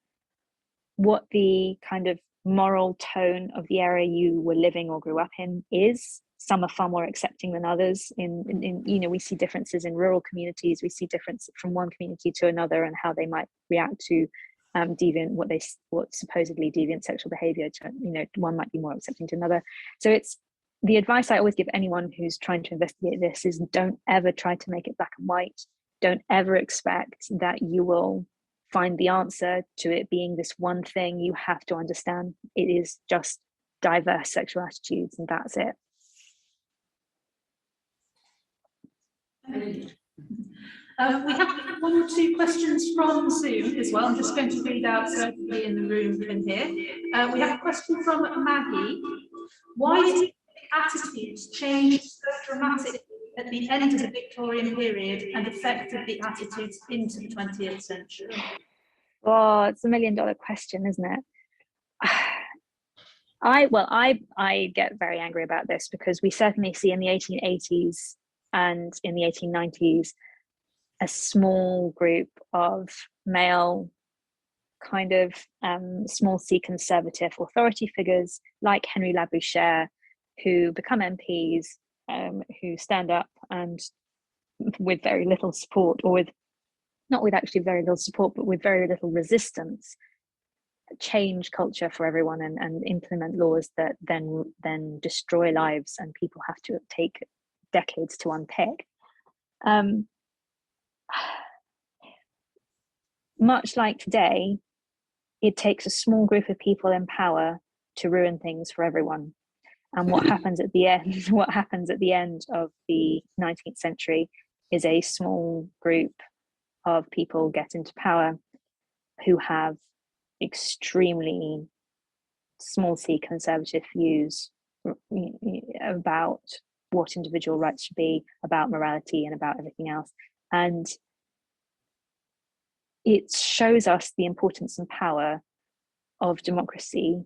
what the kind of moral tone of the area you were living or grew up in is. Some are far more accepting than others. We see differences in rural communities. We see difference from one community to another and how they might react to what supposedly deviant sexual behavior. One might be more accepting to another. So it's the advice I always give anyone who's trying to investigate this is, don't ever try to make it black and white. Don't ever expect that you will find the answer to it being this one thing. You have to understand it is just diverse sexual attitudes, and that's it. We have one or two questions from Zoom as well. I'm just going to read out so everybody in the room can hear. We have a question from Maggie. Why did attitudes change so dramatically at the end of the Victorian period and affected the attitudes into the 20th century? Oh, it's $1 million question, isn't it? I get very angry about this, because we certainly see in the 1880s and in the 1890s a small group of male kind of small c conservative authority figures like Henry Labouchere, who become MPs, who stand up and with very little support, or not with actually very little support, but with very little resistance, change culture for everyone and implement laws that then destroy lives, and people have to take decades to unpick. Much like today, it takes a small group of people in power to ruin things for everyone. And what happens at the end of the 19th century is a small group of people get into power who have extremely small c conservative views about what individual rights should be, about morality, and about everything else. And it shows us the importance and power of democracy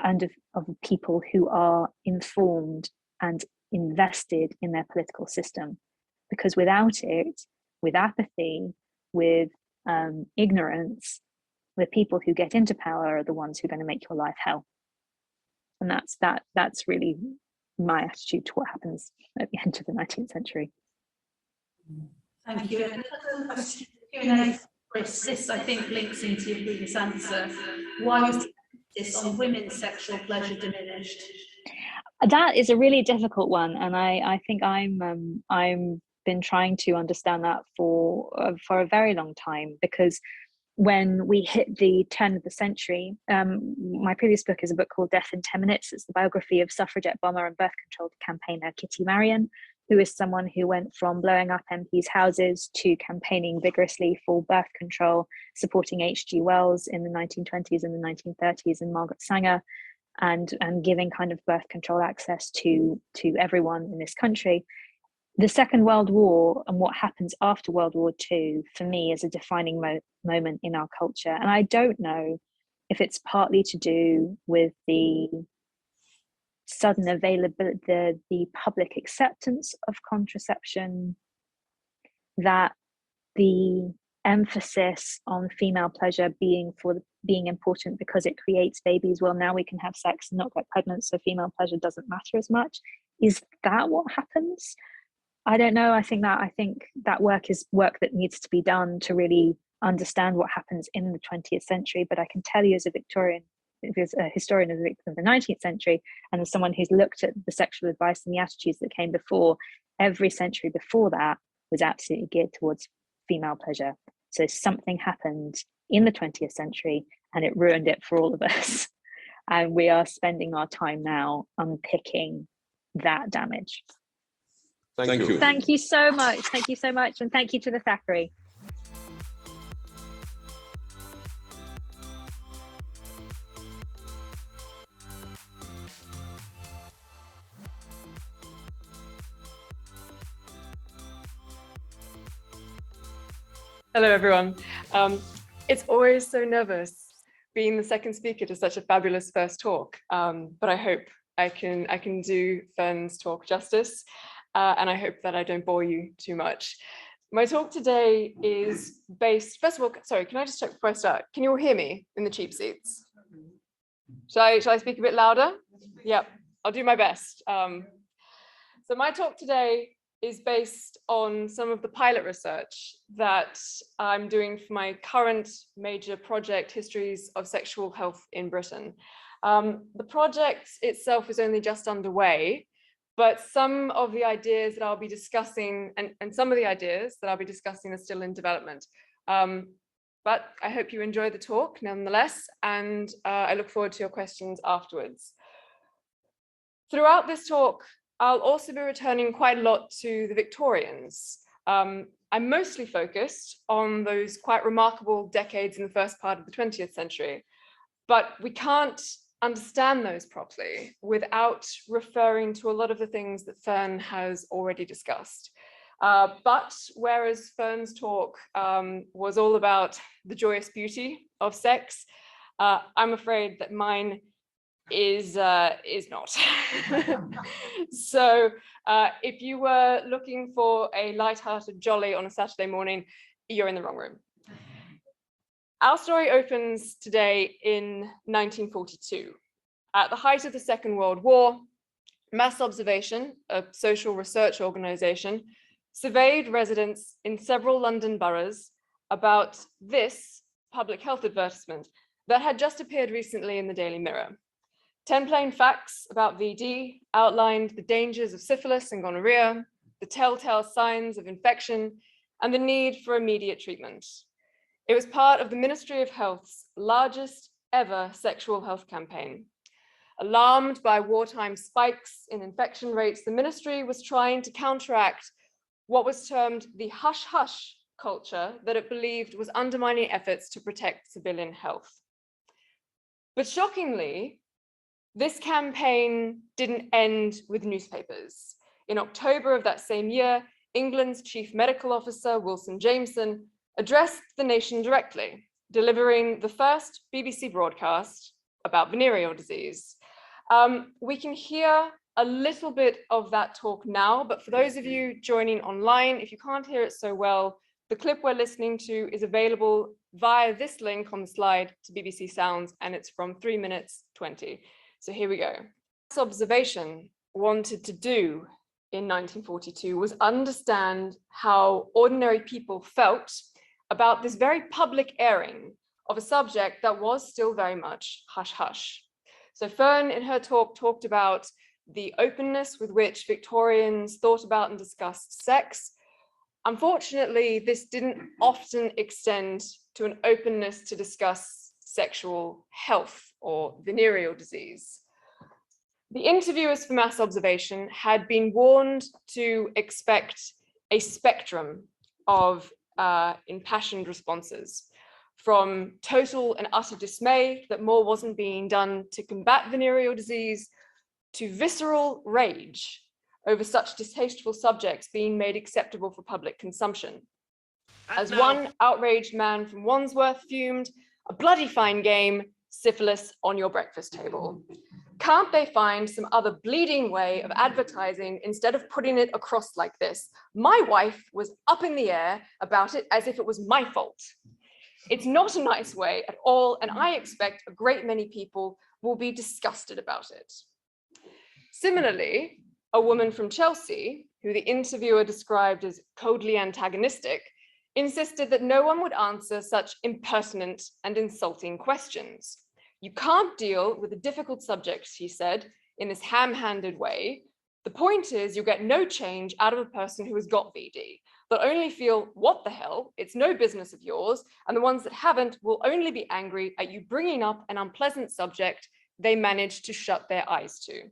and of people who are informed and invested in their political system. Because without it, with apathy, with ignorance, the people who get into power are the ones who are going to make your life hell. And that's really my attitude to what happens at the end of the 19th century. Thank you. Another question, Q&A, Chris. This, I think, links into your previous answer. Why was the emphasis on women's sexual pleasure diminished? That is a really difficult one, and I think I'm been trying to understand that for a very long time, because when we hit the turn of the century, my previous book is a book called Death in 10 Minutes. It's the biography of suffragette bomber and birth control campaigner Kitty Marion, who is someone who went from blowing up MPs' houses to campaigning vigorously for birth control, supporting H.G. Wells in the 1920s and the 1930s, and Margaret Sanger, and giving kind of birth control access to everyone in this country. The Second World War and what happens after World War II, for me, is a defining moment in our culture. And I don't know if it's partly to do with the sudden availability, the public acceptance of contraception, that the emphasis on female pleasure being important because it creates babies. Well, now we can have sex and not get pregnant, so female pleasure doesn't matter as much. Is that what happens? I don't know. I think that work is work that needs to be done to really understand what happens in the 20th century. But I can tell you, as a historian of the 19th century, and as someone who's looked at the sexual advice and the attitudes that came before, every century before that was absolutely geared towards female pleasure. So something happened in the 20th century and it ruined it for all of us. And we are spending our time now unpicking that damage. Thank you. Thank you so much. Thank you so much. And thank you to the Thackeray. Hello, everyone. It's always so nervous being the second speaker to such a fabulous first talk, but I hope I can do Fern's talk justice, and I hope that I don't bore you too much. My talk today is based, first of all, sorry, can I just check before I start? Can you all hear me in the cheap seats? Shall I speak a bit louder? Yep, I'll do my best. So my talk today is based on some of the pilot research that I'm doing for my current major project, Histories of Sexual Health in Britain. The project itself is only just underway, but some of the ideas that I'll be discussing, and some of the ideas that I'll be discussing are still in development. But I hope you enjoy the talk nonetheless, and I look forward to your questions afterwards. Throughout this talk, I'll also be returning quite a lot to the Victorians. I'm mostly focused on those quite remarkable decades in the first part of the 20th century, but we can't understand those properly without referring to a lot of the things that Fern has already discussed. But whereas Fern's talk was all about the joyous beauty of sex, I'm afraid that mine is not. So if you were looking for a light-hearted jolly on a Saturday morning, you're in the wrong room. Our story opens today in 1942. At the height of the Second World War, Mass Observation, a social research organization, surveyed residents in several London boroughs about this public health advertisement that had just appeared recently in the Daily Mirror. 10 plain facts about VD outlined the dangers of syphilis and gonorrhea, the telltale signs of infection, and the need for immediate treatment. It was part of the Ministry of Health's largest ever sexual health campaign. Alarmed by wartime spikes in infection rates, the ministry was trying to counteract what was termed the hush-hush culture that it believed was undermining efforts to protect civilian health. But shockingly, this campaign didn't end with newspapers. In October of that same year, England's chief medical officer, Wilson Jameson, addressed the nation directly, delivering the first BBC broadcast about venereal disease. We can hear a little bit of that talk now, but for those of you joining online, if you can't hear it so well, the clip we're listening to is available via this link on the slide to BBC Sounds, and it's from 3 minutes 20. So here we go. This observation wanted to do in 1942 was understand how ordinary people felt about this very public airing of a subject that was still very much hush-hush. So Fern, in her talk, talked about the openness with which Victorians thought about and discussed sex. Unfortunately, this didn't often extend to an openness to discuss sexual health or venereal disease. The interviewers for Mass Observation had been warned to expect a spectrum of impassioned responses, from total and utter dismay that more wasn't being done to combat venereal disease, to visceral rage over such distasteful subjects being made acceptable for public consumption. As one outraged man from Wandsworth fumed, "A bloody fine game, syphilis on your breakfast table. Can't they find some other bleeding way of advertising instead of putting it across like this? My wife was up in the air about it as if it was my fault. It's not a nice way at all, and I expect a great many people will be disgusted about it." Similarly, a woman from Chelsea who the interviewer described as coldly antagonistic, insisted that no one would answer such impertinent and insulting questions. You can't deal with a difficult subject, she said, in this ham-handed way. The point is you'll get no change out of a person who has got VD. They'll only feel, what the hell, it's no business of yours, and the ones that haven't will only be angry at you bringing up an unpleasant subject they managed to shut their eyes to.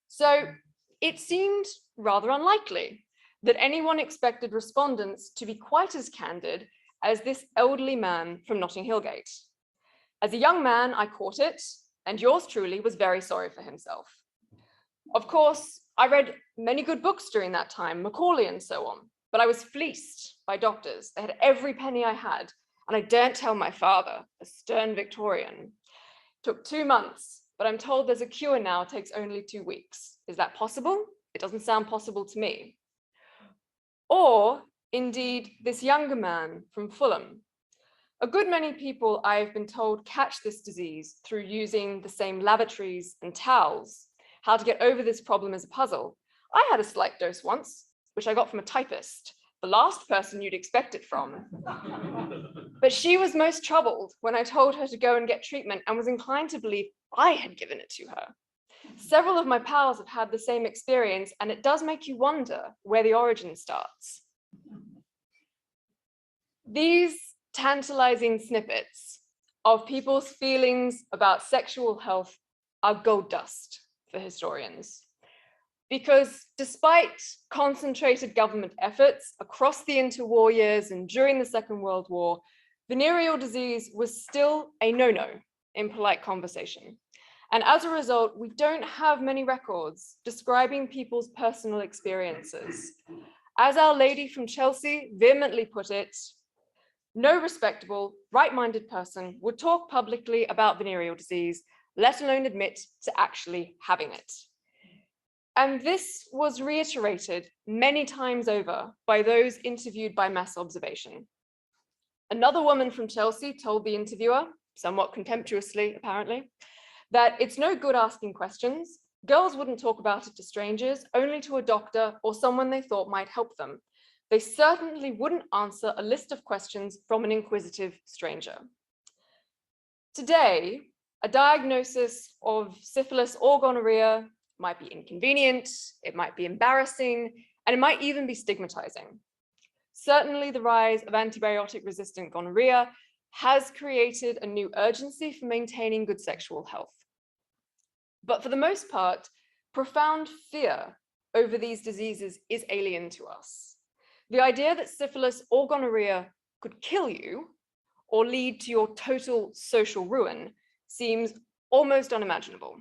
So it seemed rather unlikely that anyone expected respondents to be quite as candid as this elderly man from Notting Hill Gate. As a young man, I caught it, and yours truly was very sorry for himself. Of course, I read many good books during that time, Macaulay and so on, but I was fleeced by doctors. They had every penny I had, and I daren't tell my father, a stern Victorian. It took 2 months, but I'm told there's a cure now, it takes only 2 weeks. Is that possible? It doesn't sound possible to me. Or, indeed, this younger man from Fulham. A good many people, I've been told, catch this disease through using the same lavatories and towels. How to get over this problem is a puzzle. I had a slight dose once, which I got from a typist, the last person you'd expect it from. But she was most troubled when I told her to go and get treatment and was inclined to believe I had given it to her. Several of my pals have had the same experience, and it does make you wonder where the origin starts. These tantalizing snippets of people's feelings about sexual health are gold dust for historians. Because despite concentrated government efforts across the interwar years and during the Second World War, venereal disease was still a no-no in polite conversation. And as a result, we don't have many records describing people's personal experiences. As Our Lady from Chelsea vehemently put it, no respectable, right-minded person would talk publicly about venereal disease, let alone admit to actually having it. And this was reiterated many times over by those interviewed by mass observation. Another woman from Chelsea told the interviewer, somewhat contemptuously apparently, that it's no good asking questions. Girls wouldn't talk about it to strangers, only to a doctor or someone they thought might help them. They certainly wouldn't answer a list of questions from an inquisitive stranger. Today, a diagnosis of syphilis or gonorrhea might be inconvenient, it might be embarrassing, and it might even be stigmatizing. Certainly, the rise of antibiotic-resistant gonorrhea has created a new urgency for maintaining good sexual health. But for the most part, profound fear over these diseases is alien to us. The idea that syphilis or gonorrhea could kill you or lead to your total social ruin seems almost unimaginable.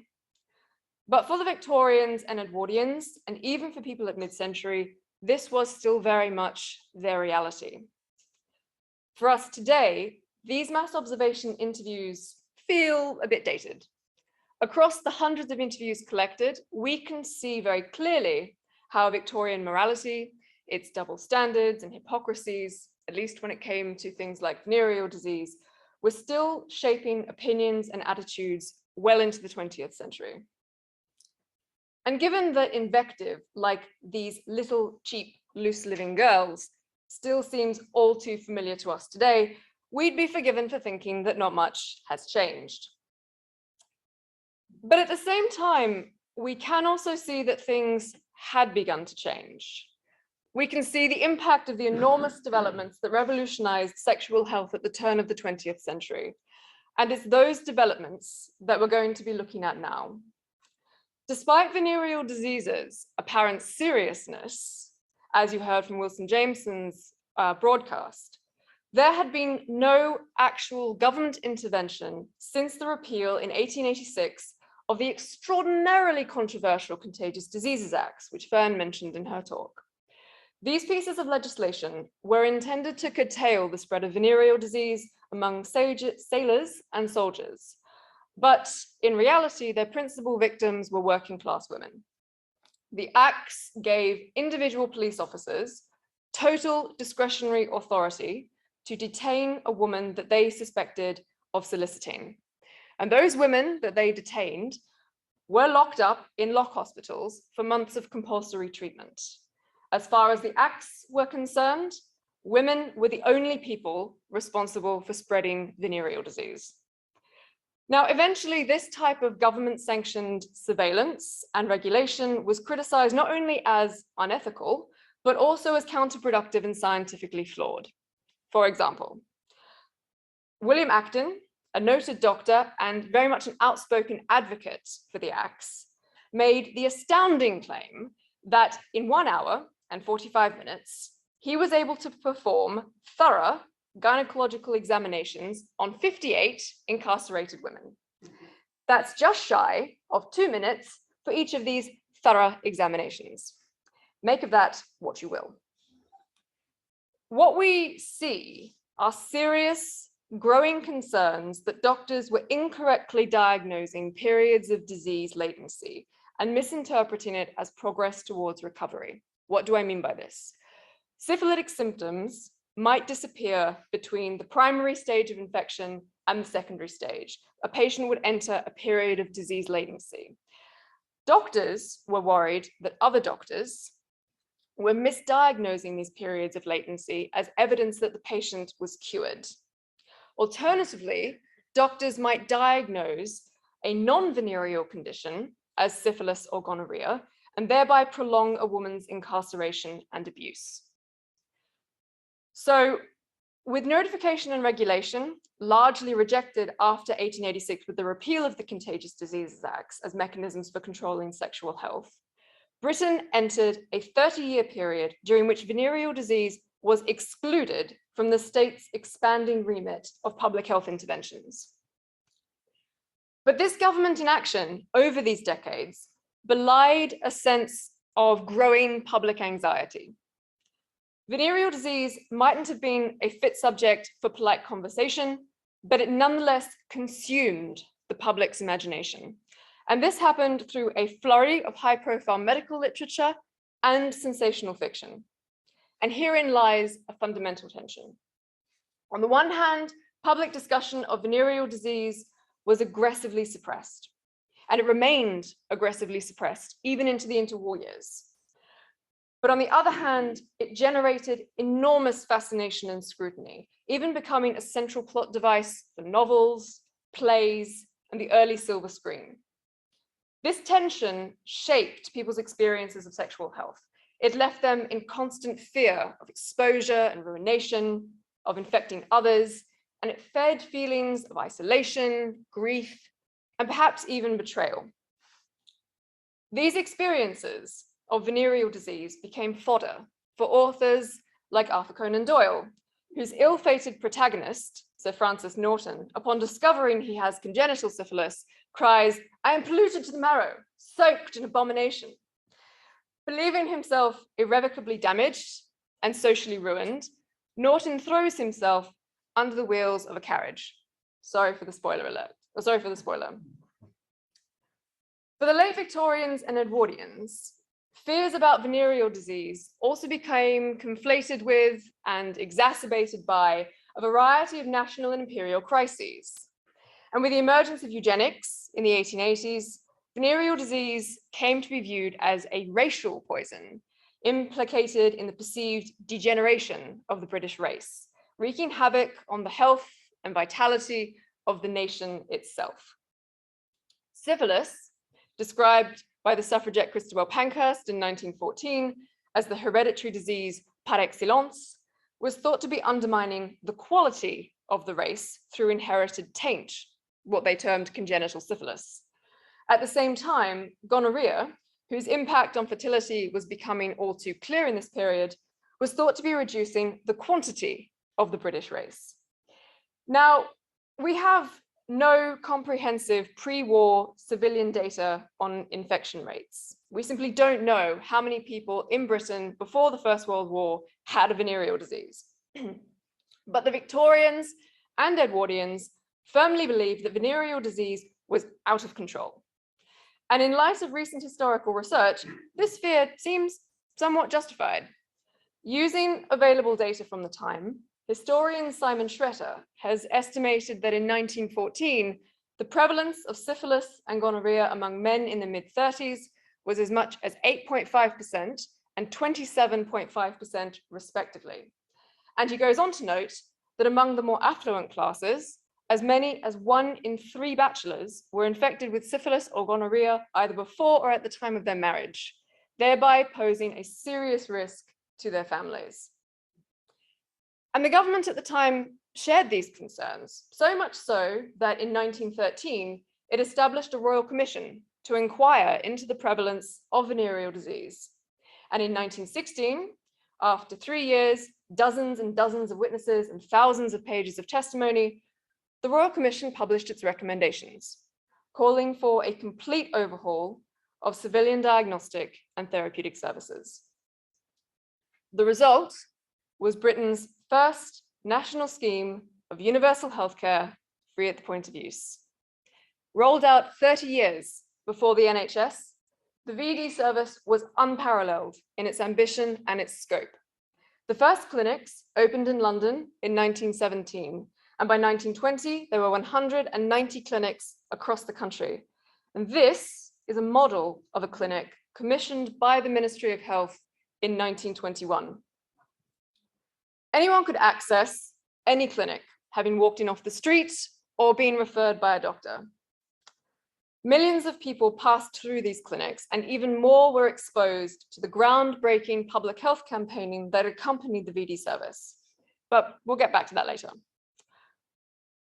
But for the Victorians and Edwardians, and even for people at mid-century, this was still very much their reality. For us today, these mass observation interviews feel a bit dated. Across the hundreds of interviews collected, we can see very clearly how Victorian morality, its double standards and hypocrisies, at least when it came to things like venereal disease, were still shaping opinions and attitudes well into the 20th century. And given that invective, like these little, cheap, loose-living girls, still seems all too familiar to us today, we'd be forgiven for thinking that not much has changed. But at the same time, we can also see that things had begun to change. We can see the impact of the enormous developments that revolutionized sexual health at the turn of the 20th century. And it's those developments that we're going to be looking at now. Despite venereal diseases' apparent seriousness, as you heard from Wilson Jameson's broadcast, there had been no actual government intervention since the repeal in 1886 of the extraordinarily controversial Contagious Diseases Acts, which Fern mentioned in her talk. These pieces of legislation were intended to curtail the spread of venereal disease among sailors and soldiers. But in reality, their principal victims were working class women. The acts gave individual police officers total discretionary authority to detain a woman that they suspected of soliciting. And those women that they detained were locked up in lock hospitals for months of compulsory treatment. As far as the acts were concerned, women were the only people responsible for spreading venereal disease. Now, eventually, this type of government-sanctioned surveillance and regulation was criticized not only as unethical, but also as counterproductive and scientifically flawed. For example, William Acton, a noted doctor and very much an outspoken advocate for the acts, made the astounding claim that in 1 hour and 45 minutes, he was able to perform thorough gynecological examinations on 58 incarcerated women. That's just shy of 2 minutes for each of these thorough examinations. Make of that what you will. What we see are serious, growing concerns that doctors were incorrectly diagnosing periods of disease latency and misinterpreting it as progress towards recovery. What do I mean by this? Syphilitic symptoms might disappear between the primary stage of infection and the secondary stage. A patient would enter a period of disease latency. Doctors were worried that other doctors were misdiagnosing these periods of latency as evidence that the patient was cured. Alternatively, doctors might diagnose a non-venereal condition as syphilis or gonorrhea, and thereby prolong a woman's incarceration and abuse. So, with notification and regulation largely rejected after 1886 with the repeal of the Contagious Diseases Acts as mechanisms for controlling sexual health, Britain entered a 30-year period during which venereal disease was excluded from the state's expanding remit of public health interventions. But this government inaction over these decades belied a sense of growing public anxiety. Venereal disease mightn't have been a fit subject for polite conversation, but it nonetheless consumed the public's imagination. And this happened through a flurry of high-profile medical literature and sensational fiction. And herein lies a fundamental tension. On the one hand, public discussion of venereal disease was aggressively suppressed, and it remained aggressively suppressed even into the interwar years. But on the other hand, it generated enormous fascination and scrutiny, even becoming a central plot device for novels, plays, and the early silver screen. This tension shaped people's experiences of sexual health. It left them in constant fear of exposure and ruination, of infecting others, and it fed feelings of isolation, grief, and perhaps even betrayal. These experiences of venereal disease became fodder for authors like Arthur Conan Doyle, whose ill-fated protagonist, Sir Francis Norton, upon discovering he has congenital syphilis, cries, "I am polluted to the marrow, soaked in abomination." Believing himself irrevocably damaged and socially ruined, Norton throws himself under the wheels of a carriage. Sorry for the spoiler alert. Oh, sorry for the spoiler. For the late Victorians and Edwardians, fears about venereal disease also became conflated with and exacerbated by a variety of national and imperial crises. And with the emergence of eugenics in the 1880s, venereal disease came to be viewed as a racial poison, implicated in the perceived degeneration of the British race, wreaking havoc on the health and vitality of the nation itself. Syphilis, described by the suffragette Christabel Pankhurst in 1914 as the hereditary disease par excellence, was thought to be undermining the quality of the race through inherited taint, what they termed congenital syphilis. At the same time, gonorrhea, whose impact on fertility was becoming all too clear in this period, was thought to be reducing the quantity of the British race. Now, we have no comprehensive pre-war civilian data on infection rates. We simply don't know how many people in Britain before the First World War had a venereal disease. But the Victorians and Edwardians firmly believed that venereal disease was out of control. And in light of recent historical research, this fear seems somewhat justified. Using available data from the time, historian Simon Schretter has estimated that in 1914, the prevalence of syphilis and gonorrhea among men in the mid-30s was as much as 8.5% and 27.5% respectively. And he goes on to note that among the more affluent classes, as many as 1 in 3 bachelors were infected with syphilis or gonorrhea either before or at the time of their marriage, thereby posing a serious risk to their families. And the government at the time shared these concerns, so much so that in 1913, it established a royal commission to inquire into the prevalence of venereal disease. And in 1916, after 3 years, dozens and dozens of witnesses and thousands of pages of testimony, the Royal Commission published its recommendations, calling for a complete overhaul of civilian diagnostic and therapeutic services. The result was Britain's first national scheme of universal healthcare free at the point of use. Rolled out 30 years before the NHS, the VD service was unparalleled in its ambition and its scope. The first clinics opened in London in 1917, and by 1920, there were 190 clinics across the country. And this is a model of a clinic commissioned by the Ministry of Health in 1921. Anyone could access any clinic, having walked in off the street or been referred by a doctor. Millions of people passed through these clinics, and even more were exposed to the groundbreaking public health campaigning that accompanied the VD service. But we'll get back to that later.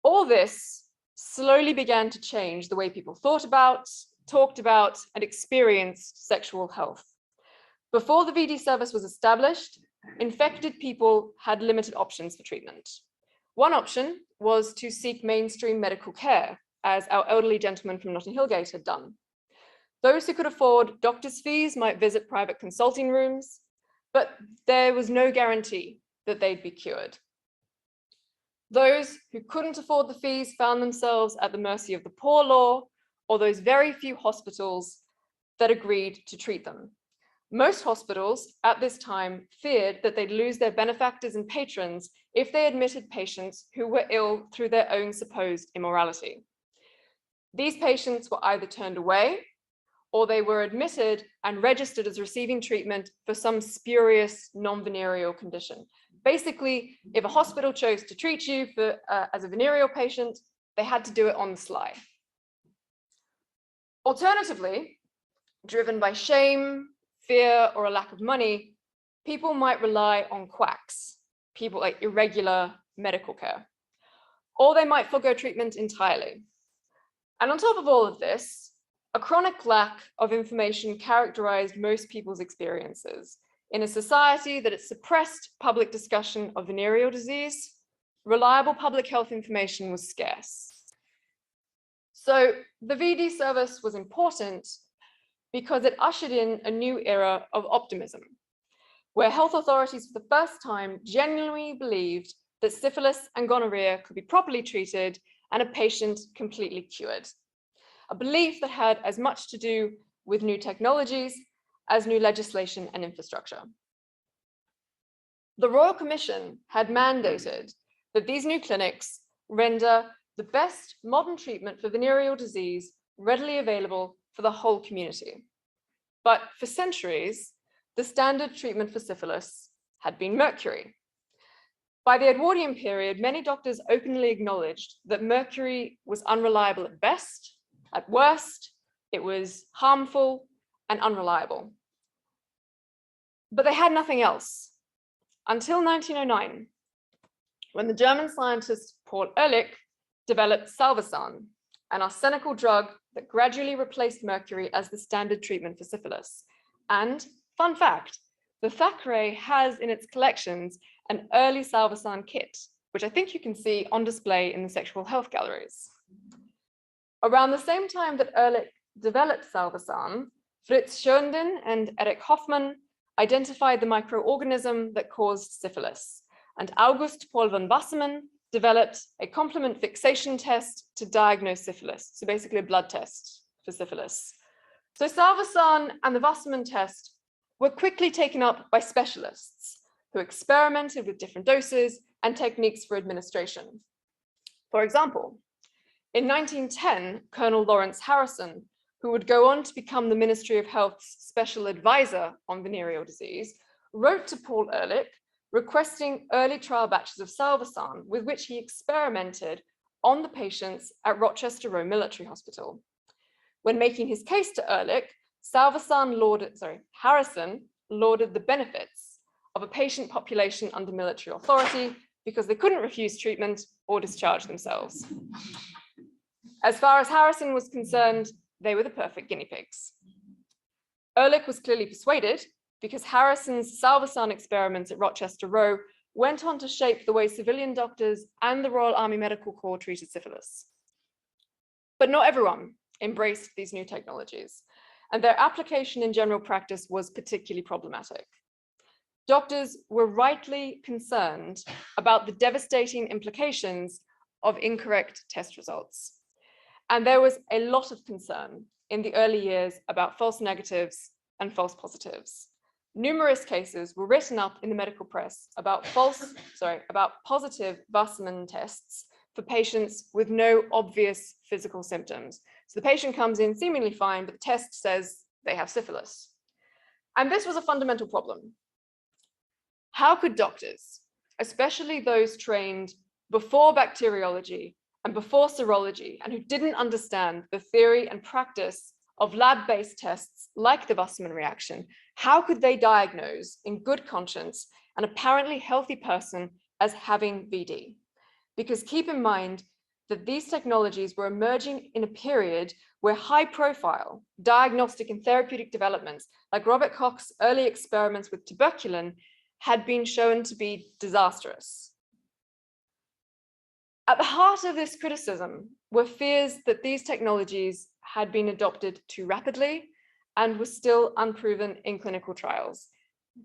All this slowly began to change the way people thought about, talked about, and experienced sexual health. Before the VD service was established, infected people had limited options for treatment. One option was to seek mainstream medical care, as our elderly gentleman from Notting Hill Gate had done. Those who could afford doctors' fees might visit private consulting rooms, but there was no guarantee that they'd be cured. Those who couldn't afford the fees found themselves at the mercy of the poor law or those very few hospitals that agreed to treat them. Most hospitals at this time feared that they'd lose their benefactors and patrons if they admitted patients who were ill through their own supposed immorality. These patients were either turned away or they were admitted and registered as receiving treatment for some spurious non-venereal condition. Basically, if a hospital chose to treat you as a venereal patient, they had to do it on the sly. Alternatively, driven by shame, fear, or a lack of money, people might rely on quacks, people like irregular medical care, or they might forego treatment entirely. And on top of all of this, a chronic lack of information characterized most people's experiences. In a society that had suppressed public discussion of venereal disease, reliable public health information was scarce. So the VD service was important because it ushered in a new era of optimism, where health authorities for the first time genuinely believed that syphilis and gonorrhea could be properly treated and a patient completely cured. A belief that had as much to do with new technologies as new legislation and infrastructure. The Royal Commission had mandated that these new clinics render the best modern treatment for venereal disease readily available for the whole community. But for centuries, the standard treatment for syphilis had been mercury. By the Edwardian period, many doctors openly acknowledged that mercury was unreliable at best. At worst, it was harmful and unreliable. But they had nothing else until 1909, when the German scientist Paul Ehrlich developed Salvarsan, an arsenical drug that gradually replaced mercury as the standard treatment for syphilis. And fun fact, the Thackeray has in its collections an early Salvarsan kit, which I think you can see on display in the sexual health galleries. Around the same time that Ehrlich developed Salvarsan, Fritz Schoenden and Erich Hoffmann identified the microorganism that caused syphilis, and August Paul von Wassermann developed a complement fixation test to diagnose syphilis, so basically a blood test for syphilis. So Salvarsan and the Wassermann test were quickly taken up by specialists who experimented with different doses and techniques for administration. For example, In 1910, Colonel Lawrence Harrison, who would go on to become the Ministry of Health's special advisor on venereal disease, wrote to Paul Ehrlich requesting early trial batches of salvarsan with which he experimented on the patients at Rochester Row Military Hospital. When making his case to Ehrlich, Harrison lauded the benefits of a patient population under military authority because they couldn't refuse treatment or discharge themselves. As far as Harrison was concerned, they were the perfect guinea pigs. Ehrlich was clearly persuaded because Harrison's salvarsan experiments at Rochester Row went on to shape the way civilian doctors and the Royal Army Medical Corps treated syphilis. But not everyone embraced these new technologies, and their application in general practice was particularly problematic. Doctors were rightly concerned about the devastating implications of incorrect test results. And there was a lot of concern in the early years about false negatives and false positives. Numerous cases were written up in the medical press about positive Wassermann tests for patients with no obvious physical symptoms. So the patient comes in seemingly fine, but the test says they have syphilis. And this was a fundamental problem. How could doctors, especially those trained before bacteriology and before serology, and who didn't understand the theory and practice of lab-based tests like the Wassermann reaction, how could they diagnose in good conscience an apparently healthy person as having VD? Because keep in mind that these technologies were emerging in a period where high-profile diagnostic and therapeutic developments, like Robert Koch's early experiments with tuberculin, had been shown to be disastrous. At the heart of this criticism were fears that these technologies had been adopted too rapidly and were still unproven in clinical trials.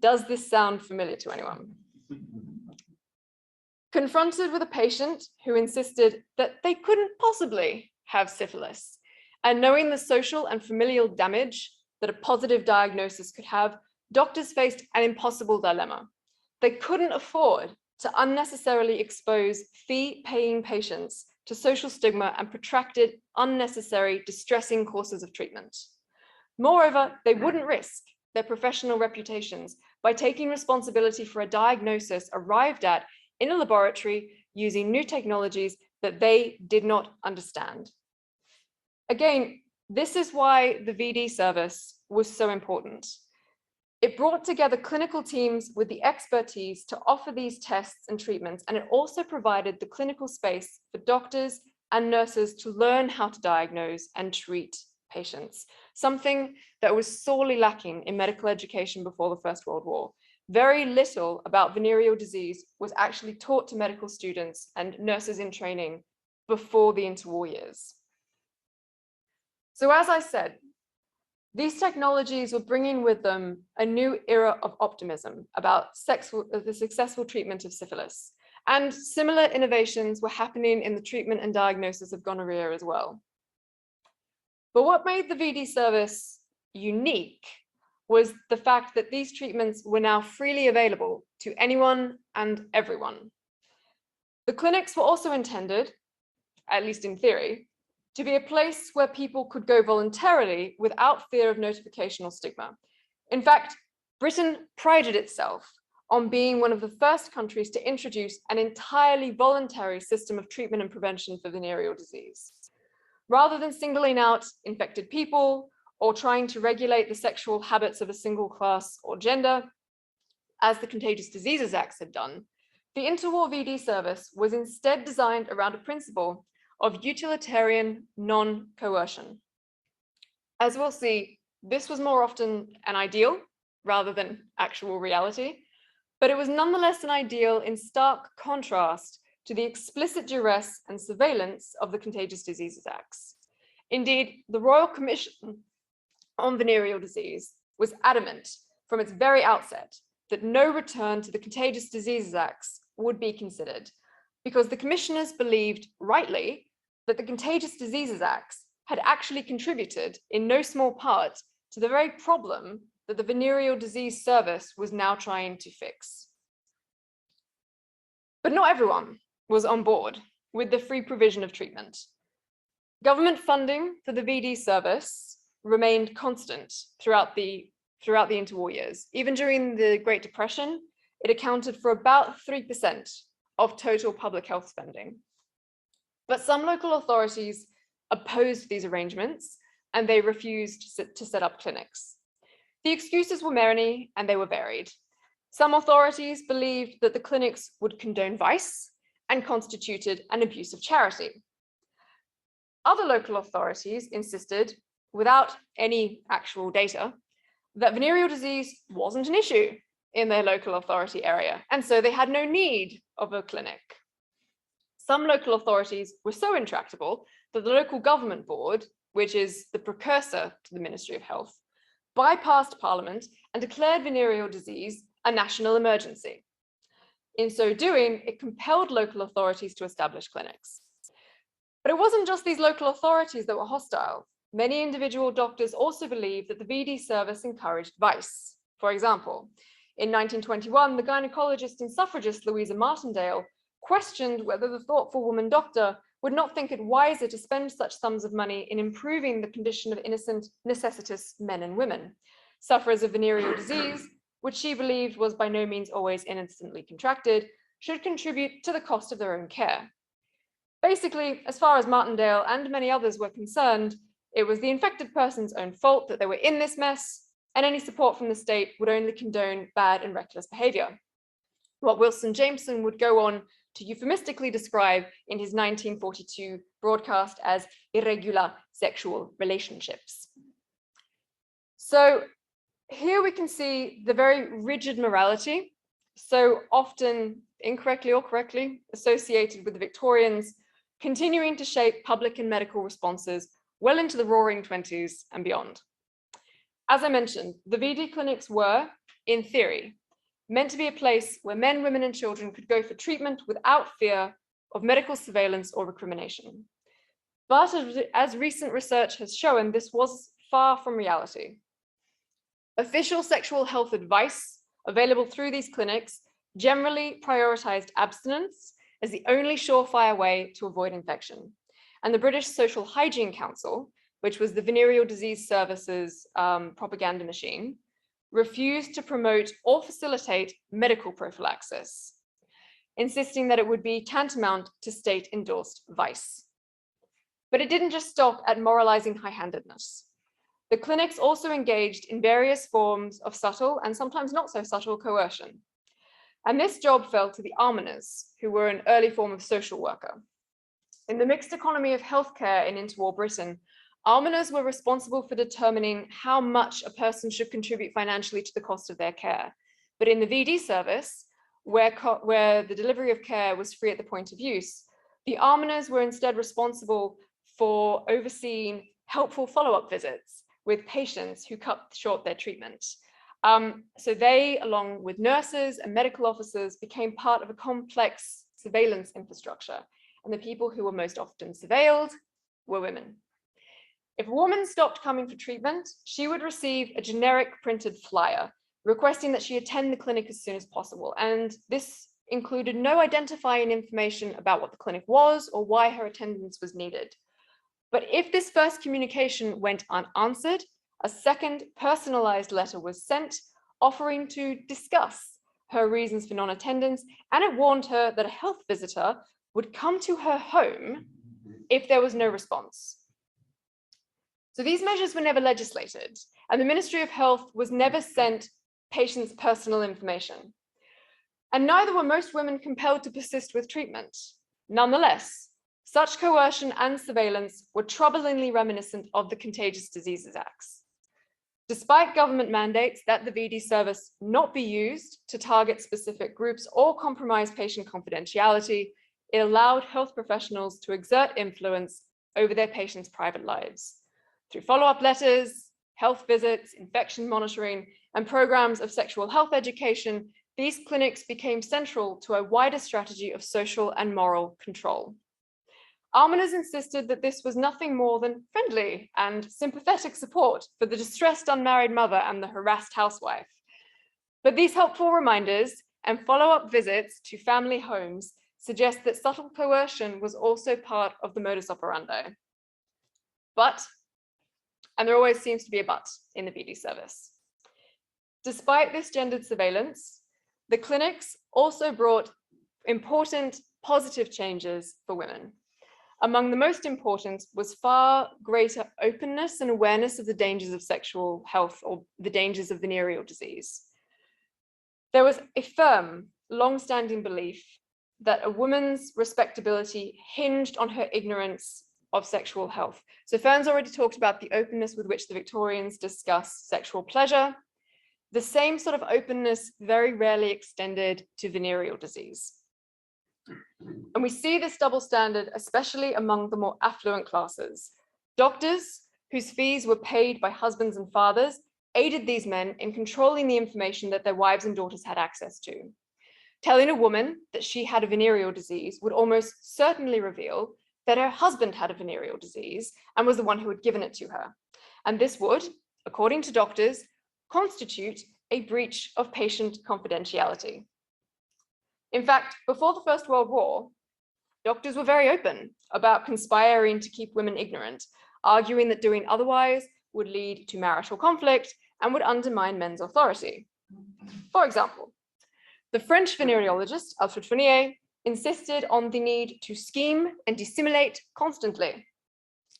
Does this sound familiar to anyone? Confronted with a patient who insisted that they couldn't possibly have syphilis, and knowing the social and familial damage that a positive diagnosis could have, doctors faced an impossible dilemma. They couldn't afford to unnecessarily expose fee-paying patients to social stigma and protracted, unnecessary, distressing courses of treatment. Moreover, they wouldn't risk their professional reputations by taking responsibility for a diagnosis arrived at in a laboratory using new technologies that they did not understand. Again, this is why the VD service was so important. It brought together clinical teams with the expertise to offer these tests and treatments, and it also provided the clinical space for doctors and nurses to learn how to diagnose and treat patients, something that was sorely lacking in medical education before the First World War. Very little about venereal disease was actually taught to medical students and nurses in training before the interwar years. So as I said, these technologies were bringing with them a new era of optimism about the successful treatment of syphilis. And similar innovations were happening in the treatment and diagnosis of gonorrhea as well. But what made the VD service unique was the fact that these treatments were now freely available to anyone and everyone. The clinics were also intended, at least in theory, to be a place where people could go voluntarily without fear of notification or stigma. In fact, Britain prided itself on being one of the first countries to introduce an entirely voluntary system of treatment and prevention for venereal disease. Rather than singling out infected people or trying to regulate the sexual habits of a single class or gender, as the Contagious Diseases Act had done, the interwar VD service was instead designed around a principle of utilitarian non-coercion. As we'll see, this was more often an ideal rather than actual reality, but it was nonetheless an ideal in stark contrast to the explicit duress and surveillance of the Contagious Diseases Acts. Indeed, the Royal Commission on Venereal Disease was adamant from its very outset that no return to the Contagious Diseases Acts would be considered, because the commissioners believed, rightly, that the Contagious Diseases Acts had actually contributed in no small part to the very problem that the Venereal Disease Service was now trying to fix. But not everyone was on board with the free provision of treatment. Government funding for the VD service remained constant throughout the interwar years. Even during the Great Depression, it accounted for about 3% of total public health spending. But some local authorities opposed these arrangements and they refused to set up clinics. The excuses were many and they were varied. Some authorities believed that the clinics would condone vice and constituted an abuse of charity. Other local authorities insisted, without any actual data, that venereal disease wasn't an issue in their local authority area, and so they had no need of a clinic. Some local authorities were so intractable that the local government board, which is the precursor to the Ministry of Health, bypassed Parliament and declared venereal disease a national emergency. In so doing, it compelled local authorities to establish clinics. But it wasn't just these local authorities that were hostile. Many individual doctors also believed that the VD service encouraged vice. For example, in 1921, the gynecologist and suffragist Louisa Martindale questioned whether the thoughtful woman doctor would not think it wiser to spend such sums of money in improving the condition of innocent, necessitous men and women, sufferers of venereal disease, which she believed was by no means always innocently contracted, should contribute to the cost of their own care. Basically, as far as Martindale and many others were concerned, it was the infected person's own fault that they were in this mess, and any support from the state would only condone bad and reckless behavior. What Wilson Jameson would go on to euphemistically describe in his 1942 broadcast as irregular sexual relationships. So here we can see the very rigid morality, so often incorrectly or correctly associated with the Victorians, continuing to shape public and medical responses well into the roaring 20s and beyond. As I mentioned, the VD clinics were, in theory, meant to be a place where men, women, and children could go for treatment without fear of medical surveillance or recrimination. But as recent research has shown, this was far from reality. Official sexual health advice available through these clinics generally prioritized abstinence as the only surefire way to avoid infection. And the British Social Hygiene Council, which was the Venereal Disease Service's propaganda machine, refused to promote or facilitate medical prophylaxis, insisting that it would be tantamount to state-endorsed vice. But it didn't just stop at moralizing high-handedness. The clinics also engaged in various forms of subtle and sometimes not so subtle coercion. And this job fell to the almoners, who were an early form of social worker. In the mixed economy of healthcare in interwar Britain, almoners were responsible for determining how much a person should contribute financially to the cost of their care. But in the VD service, where the delivery of care was free at the point of use, the almoners were instead responsible for overseeing helpful follow-up visits with patients who cut short their treatment. So they, along with nurses and medical officers, became part of a complex surveillance infrastructure. And the people who were most often surveilled were women. If a woman stopped coming for treatment, she would receive a generic printed flyer requesting that she attend the clinic as soon as possible. And this included no identifying information about what the clinic was or why her attendance was needed. But if this first communication went unanswered, a second personalized letter was sent offering to discuss her reasons for non-attendance, and it warned her that a health visitor would come to her home if there was no response. So these measures were never legislated, and the Ministry of Health was never sent patients' personal information. And neither were most women compelled to persist with treatment. Nonetheless, such coercion and surveillance were troublingly reminiscent of the Contagious Diseases Acts. Despite government mandates that the VD service not be used to target specific groups or compromise patient confidentiality, it allowed health professionals to exert influence over their patients' private lives. Through follow-up letters, health visits, infection monitoring, and programs of sexual health education, these clinics became central to a wider strategy of social and moral control. Almoners insisted that this was nothing more than friendly and sympathetic support for the distressed unmarried mother and the harassed housewife. But these helpful reminders and follow-up visits to family homes suggest that subtle coercion was also part of the modus operandi. But, and there always seems to be a but in the BD service. Despite this gendered surveillance, the clinics also brought important positive changes for women. Among the most important was far greater openness and awareness of the dangers of sexual health or the dangers of venereal disease. There was a firm, long-standing belief that a woman's respectability hinged on her ignorance of sexual health. So Fern's already talked about the openness with which the Victorians discuss sexual pleasure. The same sort of openness very rarely extended to venereal disease. And we see this double standard, especially among the more affluent classes. Doctors, whose fees were paid by husbands and fathers, aided these men in controlling the information that their wives and daughters had access to. Telling a woman that she had a venereal disease would almost certainly reveal that her husband had a venereal disease and was the one who had given it to her. And this would, according to doctors, constitute a breach of patient confidentiality. In fact, before the First World War, doctors were very open about conspiring to keep women ignorant, arguing that doing otherwise would lead to marital conflict and would undermine men's authority. For example, the French venereologist Alfred Fournier insisted on the need to scheme and dissimulate constantly.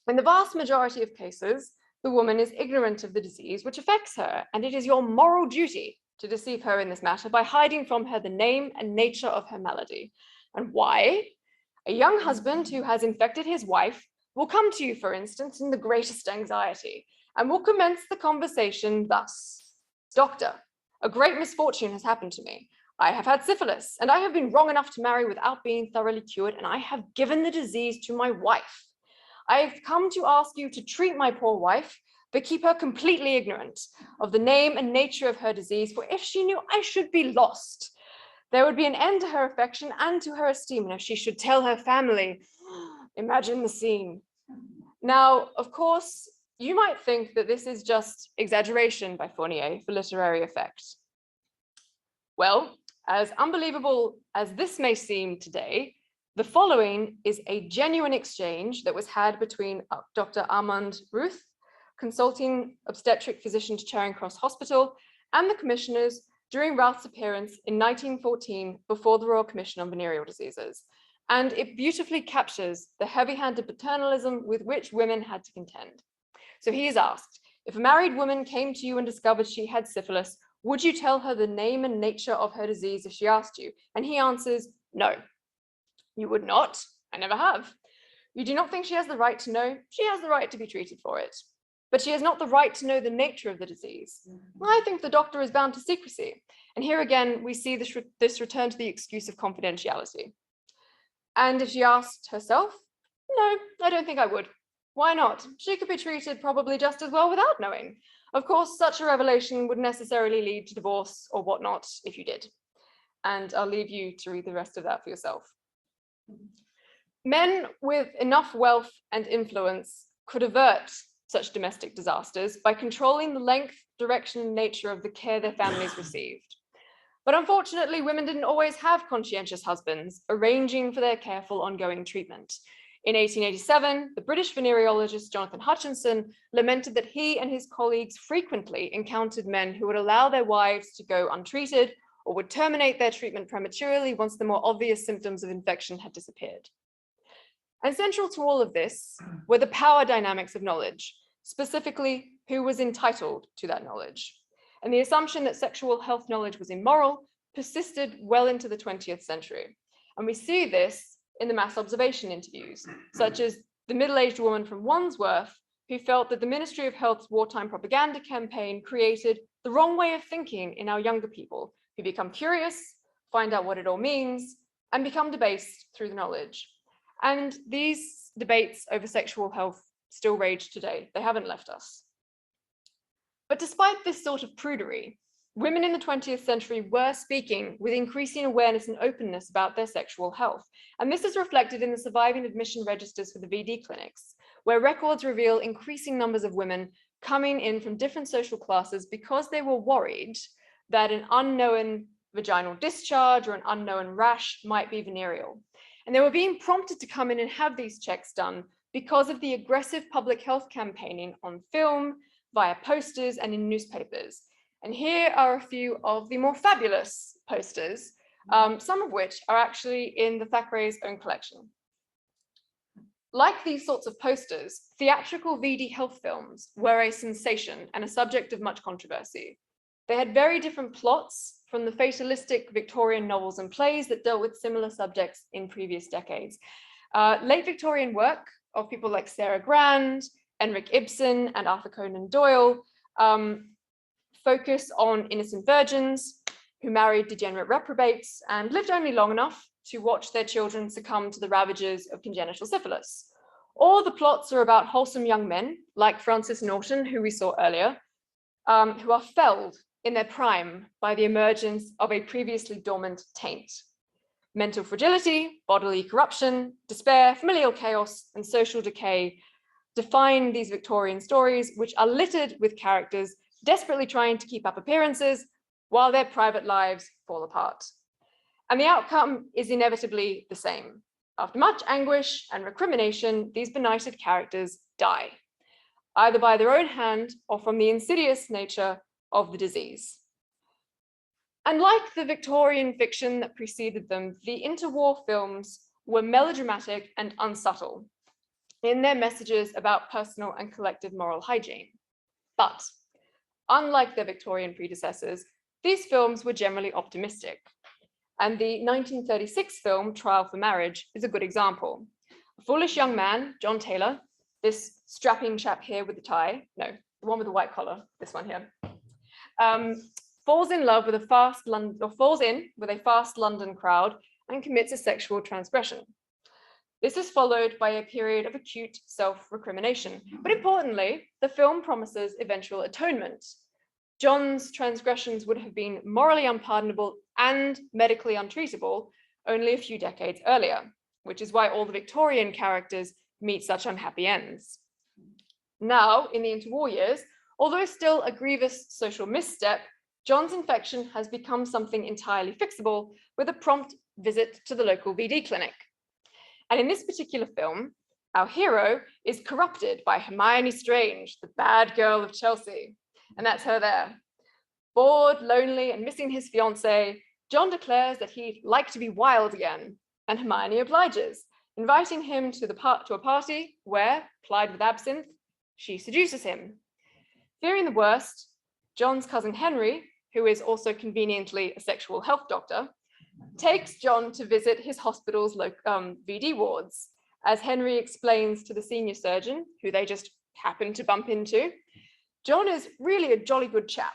In the vast majority of cases, the woman is ignorant of the disease which affects her, and it is your moral duty to deceive her in this matter by hiding from her the name and nature of her malady. And why? A young husband who has infected his wife will come to you, for instance, in the greatest anxiety, and will commence the conversation thus: "Doctor, a great misfortune has happened to me. I have had syphilis, and I have been wrong enough to marry without being thoroughly cured, and I have given the disease to my wife. I have come to ask you to treat my poor wife, but keep her completely ignorant of the name and nature of her disease, for if she knew, I should be lost. There would be an end to her affection and to her esteem, and if she should tell her family, imagine the scene." Now, of course, you might think that this is just exaggeration by Fournier for literary effect. Well, as unbelievable as this may seem today, the following is a genuine exchange that was had between Dr. Armand Ruth, consulting obstetric physician to Charing Cross Hospital, and the commissioners during Routh's appearance in 1914 before the Royal Commission on Venereal Diseases. And it beautifully captures the heavy-handed paternalism with which women had to contend. So he is asked, if a married woman came to you and discovered she had syphilis, would you tell her the name and nature of her disease if she asked you? And he answers, no. You would not. I never have. You do not think she has the right to know? She has the right to be treated for it. But she has not the right to know the nature of the disease. I think the doctor is bound to secrecy. And here again, we see this return to the excuse of confidentiality. And if she asked herself, no, I don't think I would. Why not? She could be treated probably just as well without knowing. Of course, such a revelation would necessarily lead to divorce or whatnot if you did. And I'll leave you to read the rest of that for yourself. Men with enough wealth and influence could avert such domestic disasters by controlling the length, direction, and nature of the care their families received. But unfortunately, women didn't always have conscientious husbands arranging for their careful ongoing treatment. In 1887, the British venereologist Jonathan Hutchinson lamented that he and his colleagues frequently encountered men who would allow their wives to go untreated or would terminate their treatment prematurely once the more obvious symptoms of infection had disappeared. And central to all of this were the power dynamics of knowledge, specifically who was entitled to that knowledge. And the assumption that sexual health knowledge was immoral persisted well into the 20th century. And we see this in the mass observation interviews, such as the middle-aged woman from Wandsworth, who felt that the Ministry of Health's wartime propaganda campaign created the wrong way of thinking in our younger people, who become curious, find out what it all means, and become debased through the knowledge. And these debates over sexual health still rage today. They haven't left us. But despite this sort of prudery, women in the 20th century were speaking with increasing awareness and openness about their sexual health. And this is reflected in the surviving admission registers for the VD clinics, where records reveal increasing numbers of women coming in from different social classes because they were worried that an unknown vaginal discharge or an unknown rash might be venereal. And they were being prompted to come in and have these checks done because of the aggressive public health campaigning on film, via posters, and in newspapers. And here are a few of the more fabulous posters, some of which are actually in the Thackeray's own collection. Like these sorts of posters, theatrical VD health films were a sensation and a subject of much controversy. They had very different plots from the fatalistic Victorian novels and plays that dealt with similar subjects in previous decades. Late Victorian work of people like Sarah Grand, Henrik Ibsen, and Arthur Conan Doyle focus on innocent virgins who married degenerate reprobates and lived only long enough to watch their children succumb to the ravages of congenital syphilis. Or the plots are about wholesome young men, like Francis Norton, who we saw earlier, who are felled in their prime by the emergence of a previously dormant taint. Mental fragility, bodily corruption, despair, familial chaos, and social decay define these Victorian stories, which are littered with characters desperately trying to keep up appearances while their private lives fall apart. And the outcome is inevitably the same. After much anguish and recrimination, these benighted characters die, either by their own hand or from the insidious nature of the disease. And like the Victorian fiction that preceded them, the interwar films were melodramatic and unsubtle in their messages about personal and collective moral hygiene. But unlike their Victorian predecessors, these films were generally optimistic. And the 1936 film, Trial for Marriage, is a good example. A foolish young man, John Taylor, this strapping chap here with the tie, no, the one with the white collar, this one here, falls in with a fast London crowd and commits a sexual transgression. This is followed by a period of acute self-recrimination. But importantly, the film promises eventual atonement. John's transgressions would have been morally unpardonable and medically untreatable only a few decades earlier, which is why all the Victorian characters meet such unhappy ends. Now, in the interwar years, although still a grievous social misstep, John's infection has become something entirely fixable with a prompt visit to the local VD clinic. And in this particular film, our hero is corrupted by Hermione Strange, the bad girl of Chelsea. And that's her there. Bored, lonely, and missing his fiancée, John declares that he'd like to be wild again, and Hermione obliges, inviting him to a party where, plied with absinthe, she seduces him. Fearing the worst, John's cousin Henry, who is also conveniently a sexual health doctor, takes John to visit his hospital's VD wards. As Henry explains to the senior surgeon, who they just happen to bump into, John is really a jolly good chap.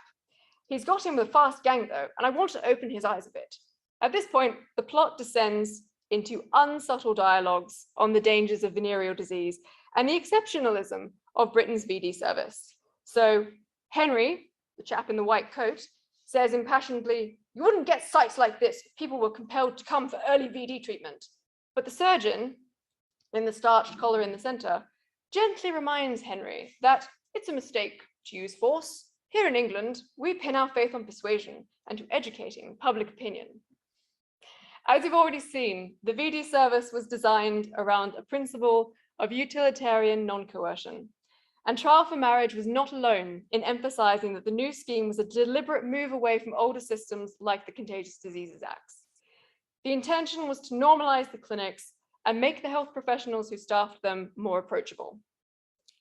He's got him with a fast gang though, and I want to open his eyes a bit. At this point, the plot descends into unsubtle dialogues on the dangers of venereal disease and the exceptionalism of Britain's VD service. So Henry, the chap in the white coat, says impassionedly, "You wouldn't get sights like this if people were compelled to come for early VD treatment." But the surgeon, in the starched collar in the center, gently reminds Henry that it's a mistake to use force. Here in England, we pin our faith on persuasion and to educating public opinion. As you've already seen, the VD service was designed around a principle of utilitarian non-coercion. And Trial for Marriage was not alone in emphasizing that the new scheme was a deliberate move away from older systems like the Contagious Diseases Acts. The intention was to normalize the clinics and make the health professionals who staffed them more approachable.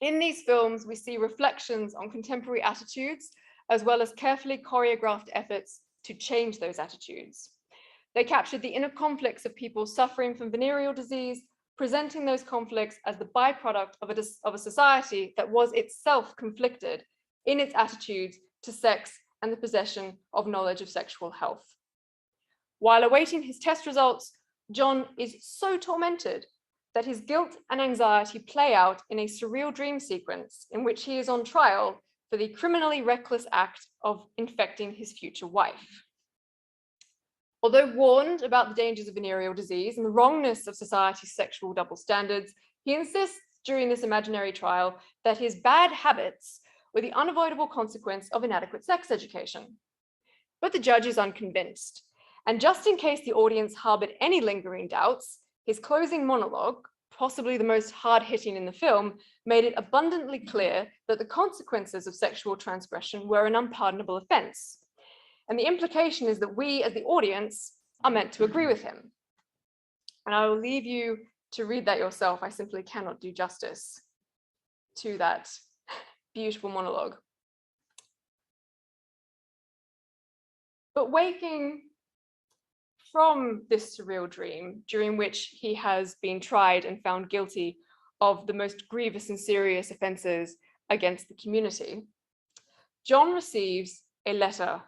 In these films, we see reflections on contemporary attitudes, as well as carefully choreographed efforts to change those attitudes. They captured the inner conflicts of people suffering from venereal disease, presenting those conflicts as the byproduct of a society that was itself conflicted in its attitudes to sex and the possession of knowledge of sexual health. While awaiting his test results, John is so tormented that his guilt and anxiety play out in a surreal dream sequence in which he is on trial for the criminally reckless act of infecting his future wife. Although warned about the dangers of venereal disease and the wrongness of society's sexual double standards, he insists during this imaginary trial that his bad habits were the unavoidable consequence of inadequate sex education. But the judge is unconvinced, and just in case the audience harbored any lingering doubts, his closing monologue, possibly the most hard-hitting in the film, made it abundantly clear that the consequences of sexual transgression were an unpardonable offense. And the implication is that we, as the audience, are meant to agree with him. And I will leave you to read that yourself. I simply cannot do justice to that beautiful monologue. But waking from this surreal dream, during which he has been tried and found guilty of the most grievous and serious offences against the community, John receives a letter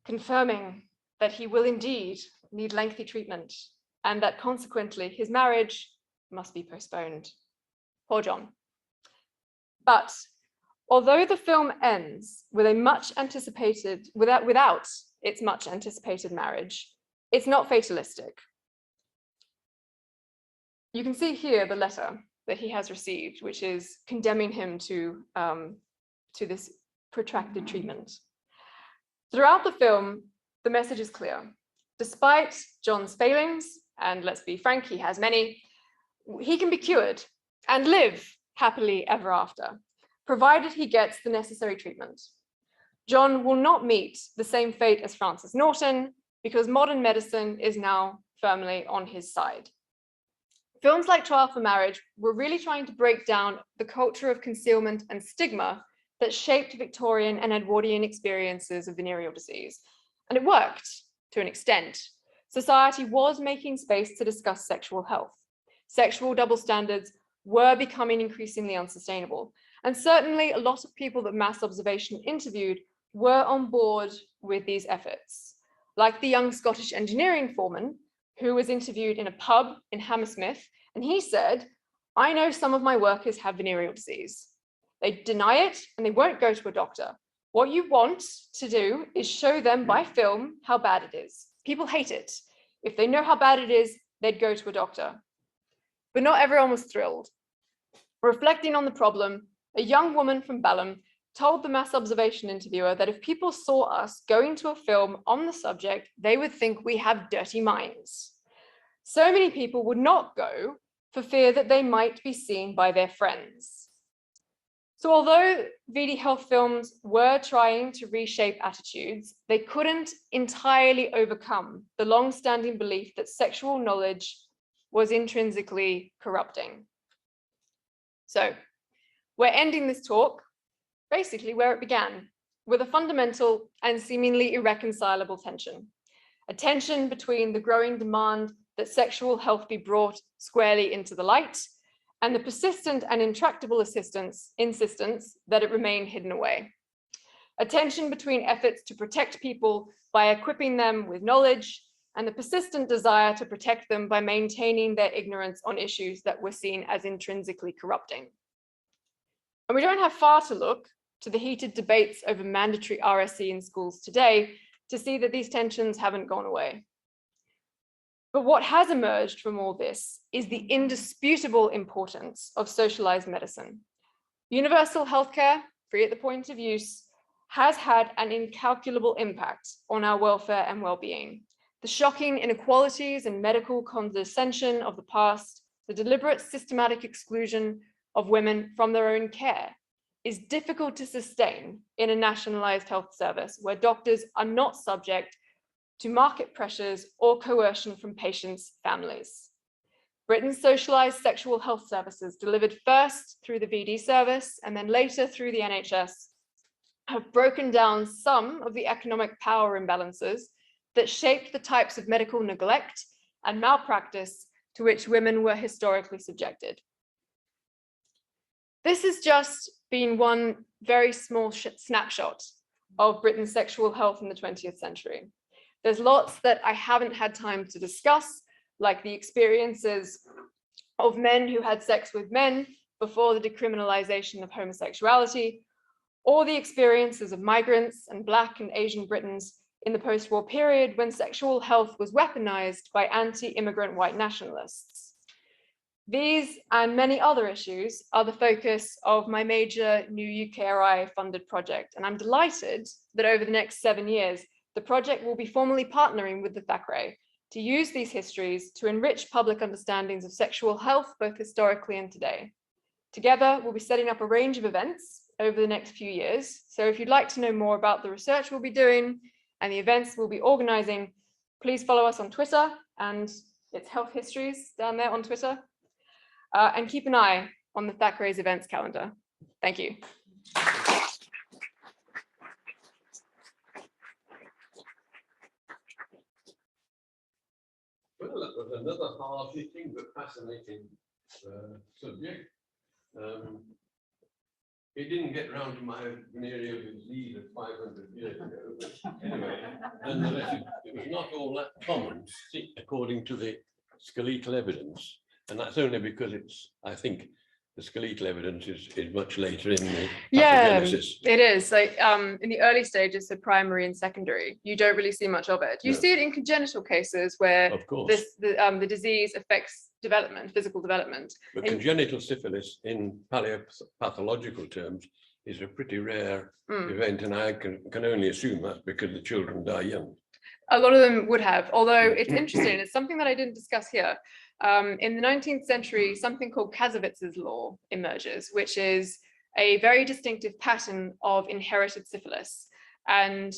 confirming that he will indeed need lengthy treatment and that consequently his marriage must be postponed. Poor John. But although the film ends with a without its much anticipated marriage, it's not fatalistic. You can see here the letter that he has received, which is condemning him to this protracted treatment. Throughout the film, the message is clear. Despite John's failings, and let's be frank, he has many, he can be cured and live happily ever after, provided he gets the necessary treatment. John will not meet the same fate as Francis Norton because modern medicine is now firmly on his side. Films like Trial for Marriage were really trying to break down the culture of concealment and stigma that shaped Victorian and Edwardian experiences of venereal disease. And it worked to an extent. Society was making space to discuss sexual health. Sexual double standards were becoming increasingly unsustainable. And certainly a lot of people that Mass Observation interviewed were on board with these efforts, like the young Scottish engineering foreman who was interviewed in a pub in Hammersmith, and he said, "I know some of my workers have venereal disease. They deny it and they won't go to a doctor. What you want to do is show them by film how bad it is. People hate it. If they know how bad it is, they'd go to a doctor." But not everyone was thrilled. Reflecting on the problem, a young woman from Balham told the Mass Observation interviewer that if people saw us going to a film on the subject, they would think we have dirty minds. So many people would not go for fear that they might be seen by their friends. So although VD Health films were trying to reshape attitudes, they couldn't entirely overcome the long-standing belief that sexual knowledge was intrinsically corrupting. So we're ending this talk basically where it began, with a fundamental and seemingly irreconcilable tension. A tension between the growing demand that sexual health be brought squarely into the light and the persistent and intractable insistence that it remain hidden away. A tension between efforts to protect people by equipping them with knowledge and the persistent desire to protect them by maintaining their ignorance on issues that were seen as intrinsically corrupting. And we don't have far to look to the heated debates over mandatory RSE in schools today to see that these tensions haven't gone away. But what has emerged from all this is the indisputable importance of socialized medicine. Universal healthcare, free at the point of use, has had an incalculable impact on our welfare and well-being. The shocking inequalities and medical condescension of the past, the deliberate systematic exclusion of women from their own care, is difficult to sustain in a nationalized health service where doctors are not subject to market pressures or coercion from patients' families. Britain's socialized sexual health services, delivered first through the VD service and then later through the NHS, have broken down some of the economic power imbalances that shaped the types of medical neglect and malpractice to which women were historically subjected. This has just been one very small snapshot of Britain's sexual health in the 20th century. There's lots that I haven't had time to discuss, like the experiences of men who had sex with men before the decriminalization of homosexuality, or the experiences of migrants and Black and Asian Britons in the post-war period when sexual health was weaponized by anti-immigrant white nationalists. These and many other issues are the focus of my major new UKRI funded project, and I'm delighted that over the next 7 years, the project will be formally partnering with the Thackeray to use these histories to enrich public understandings of sexual health, both historically and today. Together, we'll be setting up a range of events over the next few years. So if you'd like to know more about the research we'll be doing and the events we'll be organizing, please follow us on Twitter, and it's Health Histories down there on Twitter. And keep an eye on the Thackeray's events calendar. Thank you. Well, that was another hard-hitting but fascinating subject. It didn't get round to my venereal disease of 500 years ago, but anyway, nonetheless, it was not all that common, according to the skeletal evidence. And that's only because it's, I think, the skeletal evidence is much later in the pathogenesis. It is. Like in the early stages, so primary and secondary, you don't really see much of it. You see it in congenital cases where the disease affects development, physical development. But congenital syphilis, in paleopathological terms, is a pretty rare event, and I can only assume that's because the children die young. A lot of them would have, although it's interesting. It's something that I didn't discuss here. In the 19th century, something called Kasowitz's law emerges, which is a very distinctive pattern of inherited syphilis. And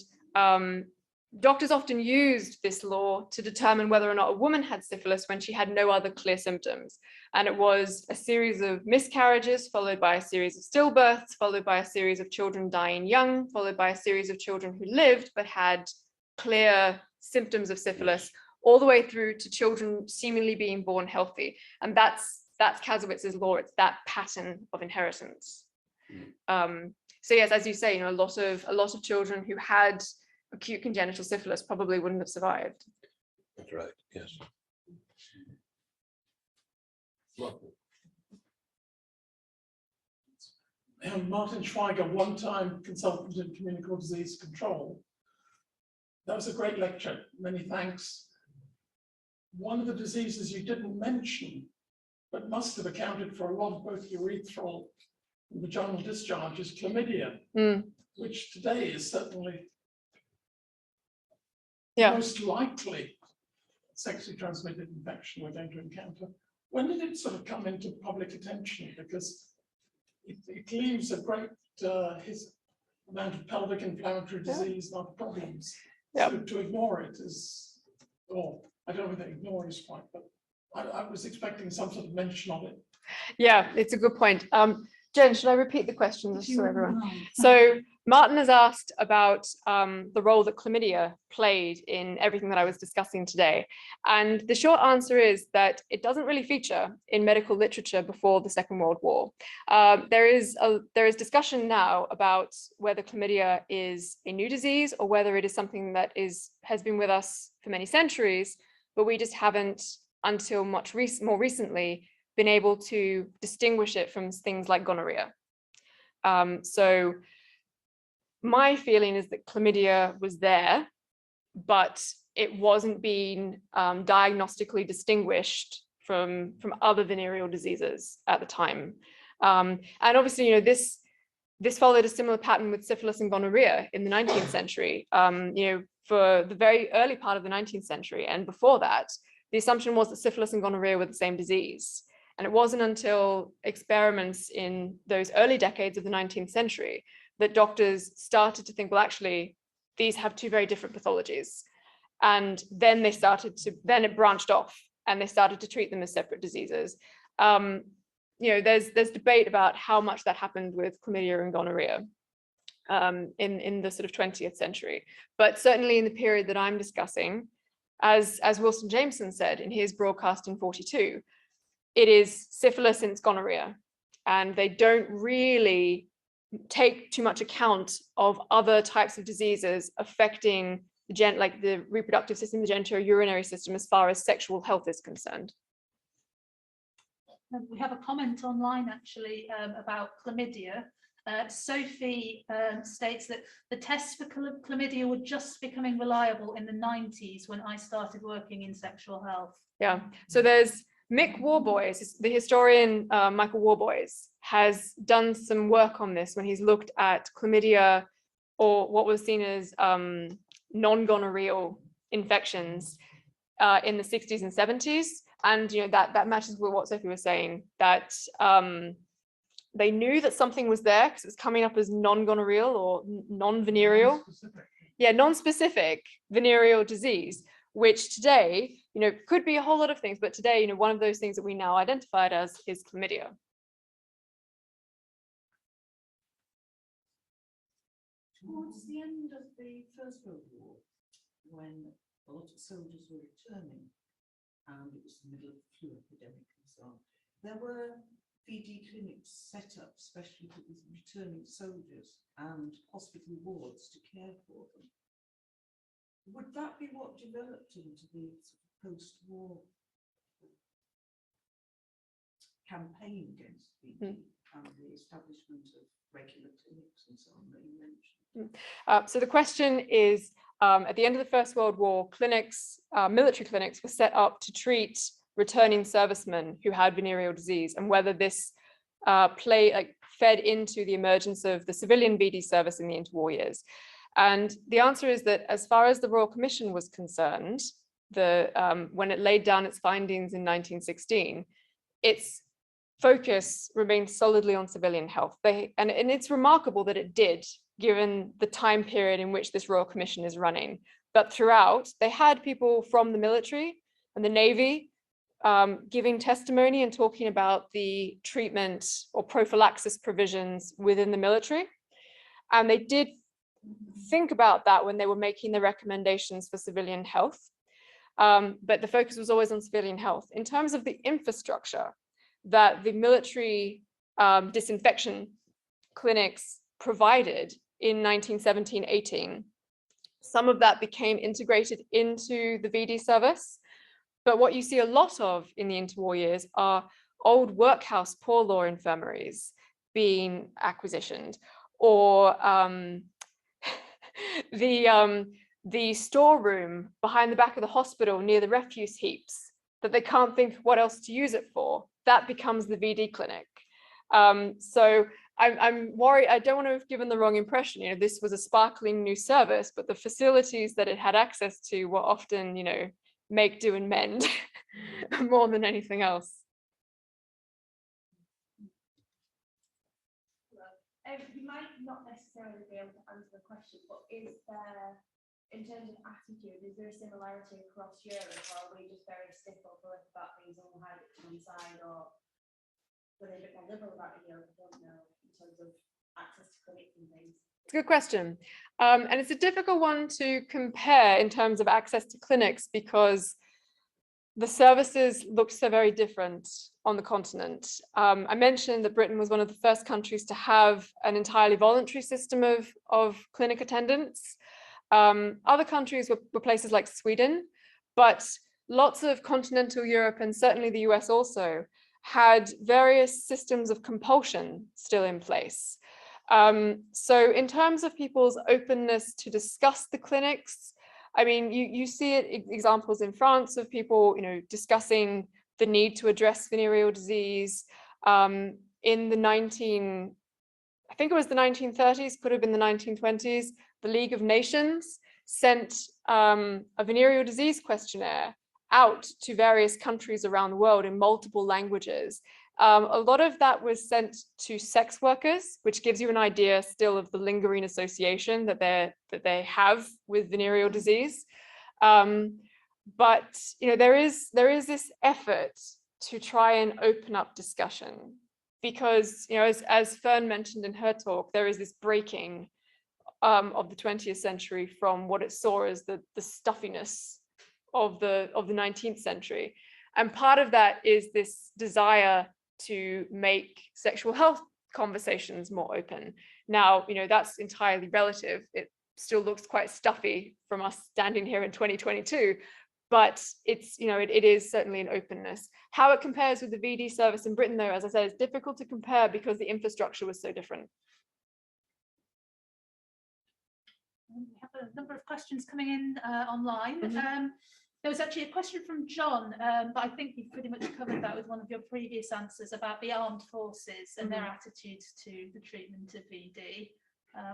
doctors often used this law to determine whether or not a woman had syphilis when she had no other clear symptoms. And it was a series of miscarriages, followed by a series of stillbirths, followed by a series of children dying young, followed by a series of children who lived but had clear symptoms of syphilis, all the way through to children seemingly being born healthy. And that's Kasowitz's law. It's that pattern of inheritance. So yes, as you say, a lot of children who had acute congenital syphilis probably wouldn't have survived. That's right, yes. Martin Schweiger, one-time consultant in communicable disease control. That was a great lecture, many thanks. One of the diseases you didn't mention, but must have accounted for a lot of both urethral and vaginal discharge, is chlamydia, which today is certainly the most likely sexually transmitted infection we're going to encounter. When did it sort of come into public attention? Because it leaves a great amount of pelvic inflammatory disease and other problems. So to ignore it is, I don't know whether ignore is quite, but I was expecting some sort of mention of it. Yeah, it's a good point. Jen, should I repeat the questions for everyone? So Martin has asked about the role that chlamydia played in everything that I was discussing today. And the short answer is that it doesn't really feature in medical literature before the Second World War. There is discussion now about whether chlamydia is a new disease or whether it is something that has been with us for many centuries, but we just haven't, until more recently, been able to distinguish it from things like gonorrhea. So my feeling is that chlamydia was there, but it wasn't being diagnostically distinguished from other venereal diseases at the time. And obviously, this followed a similar pattern with syphilis and gonorrhea in the 19th century. For the very early part of the 19th century and before that, the assumption was that syphilis and gonorrhea were the same disease. And it wasn't until experiments in those early decades of the 19th century that doctors started to think, well, actually, these have two very different pathologies. And then then it branched off and they started to treat them as separate diseases. There's debate about how much that happened with chlamydia and gonorrhea in the sort of 20th century. But certainly in the period that I'm discussing, as Wilson Jameson said in his broadcast in 42, it is syphilis and it's gonorrhea. And they don't really take too much account of other types of diseases affecting the reproductive system, the genitourinary system, as far as sexual health is concerned. We have a comment online actually about chlamydia. Sophie states that the tests for chlamydia were just becoming reliable in the 90s when I started working in sexual health. Yeah, so there's Mick Warboys, the historian Michael Warboys, has done some work on this when he's looked at chlamydia, or what was seen as non-gonorrheal infections, in the 60s and 70s. And that matches with what Sophie was saying, that they knew that something was there because it's coming up as non-gonorrheal or non-venereal. Yeah, non-specific venereal disease, which today, could be a whole lot of things, but today, one of those things that we now identified as is chlamydia. Towards the end of the First World War, when a lot of soldiers were returning, and it was the middle of the flu epidemic and so on, there were VD clinics set up especially for the returning soldiers and hospital wards to care for them. Would that be what developed into the post-war campaign against VD and the establishment of regular clinics and so on that you mentioned? So the question is, at the end of the First World War, clinics, military clinics were set up to treat returning servicemen who had venereal disease, and whether this fed into the emergence of the civilian VD service in the interwar years. And the answer is that as far as the Royal Commission was concerned, when it laid down its findings in 1916, its focus remained solidly on civilian health. And it's remarkable that it did, given the time period in which this Royal Commission is running. But throughout, they had people from the military and the Navy giving testimony and talking about the treatment or prophylaxis provisions within the military. And they did think about that when they were making the recommendations for civilian health. But the focus was always on civilian health. In terms of the infrastructure that the military disinfection clinics provided in 1917-18, some of that became integrated into the VD service. But what you see a lot of in the interwar years are old workhouse poor law infirmaries being acquisitioned, or the storeroom behind the back of the hospital near the refuse heaps that they can't think what else to use it for. That becomes the VD clinic. So I'm worried. I don't want to have given the wrong impression. This was a sparkling new service, but the facilities that it had access to were often, make, do, and mend more than anything else. You might not necessarily be able to answer the question, but is there, in terms of attitude, is there a similarity across Europe, or are we just very stiff or bullish about things and we'll hide it to one side, or were they a bit more liberal about it in Europe? I don't know, in terms of access to clinics and things. It's a good question. And it's a difficult one to compare in terms of access to clinics, because the services look so very different on the continent. I mentioned that Britain was one of the first countries to have an entirely voluntary system of clinic attendance. Other countries were places like Sweden, but lots of continental Europe, and certainly the US also, had various systems of compulsion still in place. So in terms of people's openness to discuss the clinics, I mean, you see examples in France of people, discussing the need to address venereal disease. In the I think it was the 1930s, could have been the 1920s, the League of Nations sent a venereal disease questionnaire out to various countries around the world in multiple languages. A lot of that was sent to sex workers, which gives you an idea still of the lingering association that they have with venereal disease. But there is this effort to try and open up discussion, because as Fern mentioned in her talk, there is this breaking of the 20th century from what it saw as the stuffiness of the 19th century, and part of that is this desire to make sexual health conversations more open. Now, that's entirely relative. It still looks quite stuffy from us standing here in 2022, but it's, it is certainly an openness. How it compares with the VD service in Britain, though, as I said, is difficult to compare because the infrastructure was so different. We have a number of questions coming in online. There was actually a question from John, but I think you've pretty much covered that with one of your previous answers about the armed forces and their attitudes to the treatment of VD,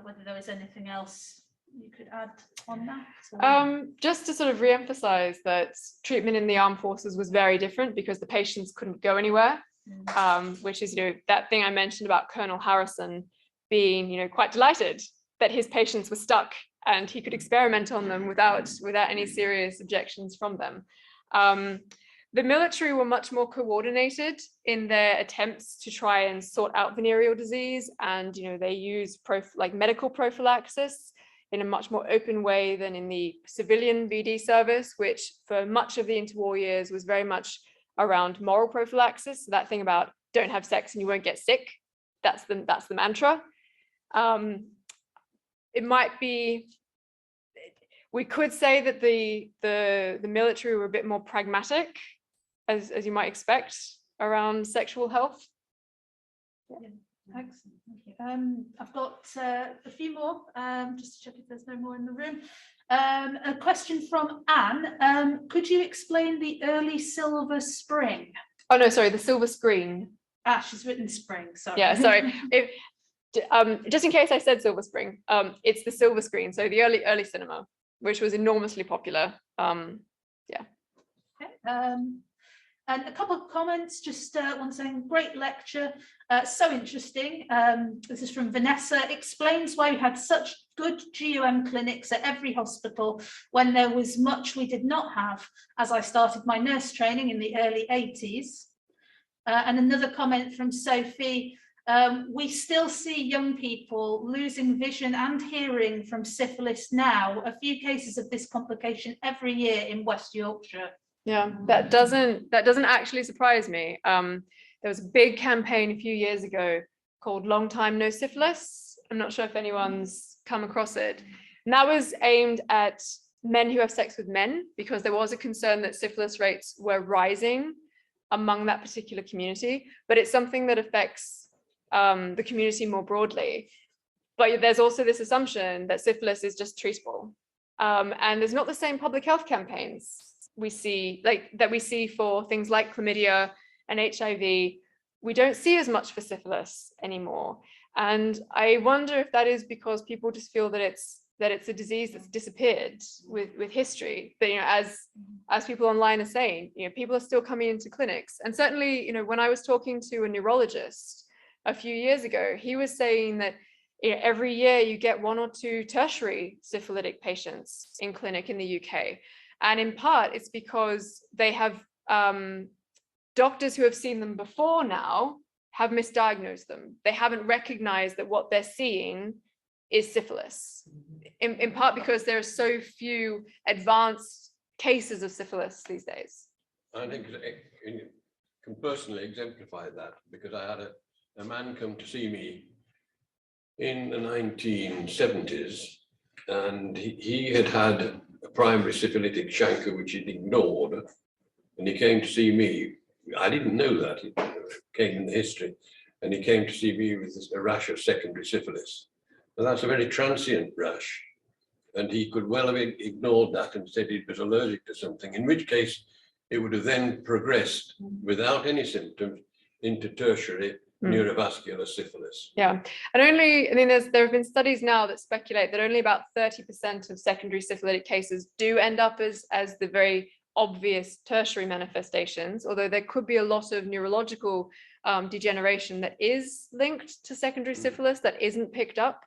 whether there was anything else you could add on that? Or? Just to sort of re-emphasize that treatment in the armed forces was very different because the patients couldn't go anywhere, which is, that thing I mentioned about Colonel Harrison being, quite delighted that his patients were stuck and he could experiment on them without any serious objections from them. The military were much more coordinated in their attempts to try and sort out venereal disease, and they use medical prophylaxis in a much more open way than in the civilian VD service, which for much of the interwar years was very much around moral prophylaxis. So that thing about don't have sex and you won't get sick, that's the mantra. It might be, we could say that the military were a bit more pragmatic, as you might expect, around sexual health. Yeah. Excellent, thank you. I've got a few more, just to check if there's no more in the room. A question from Anne. Could you explain the early silver spring? Oh no, sorry, the silver screen. She's written spring, sorry. Yeah, sorry. Just in case I said silver spring, it's the silver screen, so the early cinema, which was enormously popular. Yeah. Okay. And a couple of comments, just one saying, great lecture, so interesting. This is from Vanessa. Explains why we had such good GUM clinics at every hospital when there was much we did not have, as I started my nurse training in the early 80s. And another comment from Sophie, we still see young people losing vision and hearing from syphilis now, a few cases of this complication every year in West Yorkshire. Yeah, that doesn't actually surprise me. There was a big campaign a few years ago called Long Time No Syphilis. I'm not sure if anyone's come across it. And that was aimed at men who have sex with men, because there was a concern that syphilis rates were rising among that particular community. But it's something that affects the community more broadly. But there's also this assumption that syphilis is just treatable. And there's not the same public health campaigns we see for things like chlamydia and HIV. We don't see as much for syphilis anymore. And I wonder if that is because people just feel that it's a disease that's disappeared with history. But as people online are saying, people are still coming into clinics. And certainly, when I was talking to a neurologist a few years ago, he was saying that every year you get 1 or 2 tertiary syphilitic patients in clinic in the UK. And in part, it's because they have doctors who have seen them before now have misdiagnosed them. They haven't recognized that what they're seeing is syphilis, in part because there are so few advanced cases of syphilis these days. I think it can personally exemplify that, because I had a man come to see me in the 1970s, and he had had a primary syphilitic chancre which he'd ignored, and he came to see me. I didn't know that, it came in the history, and he came to see me with a rash of secondary syphilis. And that's a very transient rash, and he could well have ignored that and said he was allergic to something, in which case it would have then progressed without any symptoms into tertiary neurovascular syphilis. Yeah, and there have been studies now that speculate that only about 30% of secondary syphilitic cases do end up as the very obvious tertiary manifestations, although there could be a lot of neurological degeneration that is linked to secondary syphilis that isn't picked up.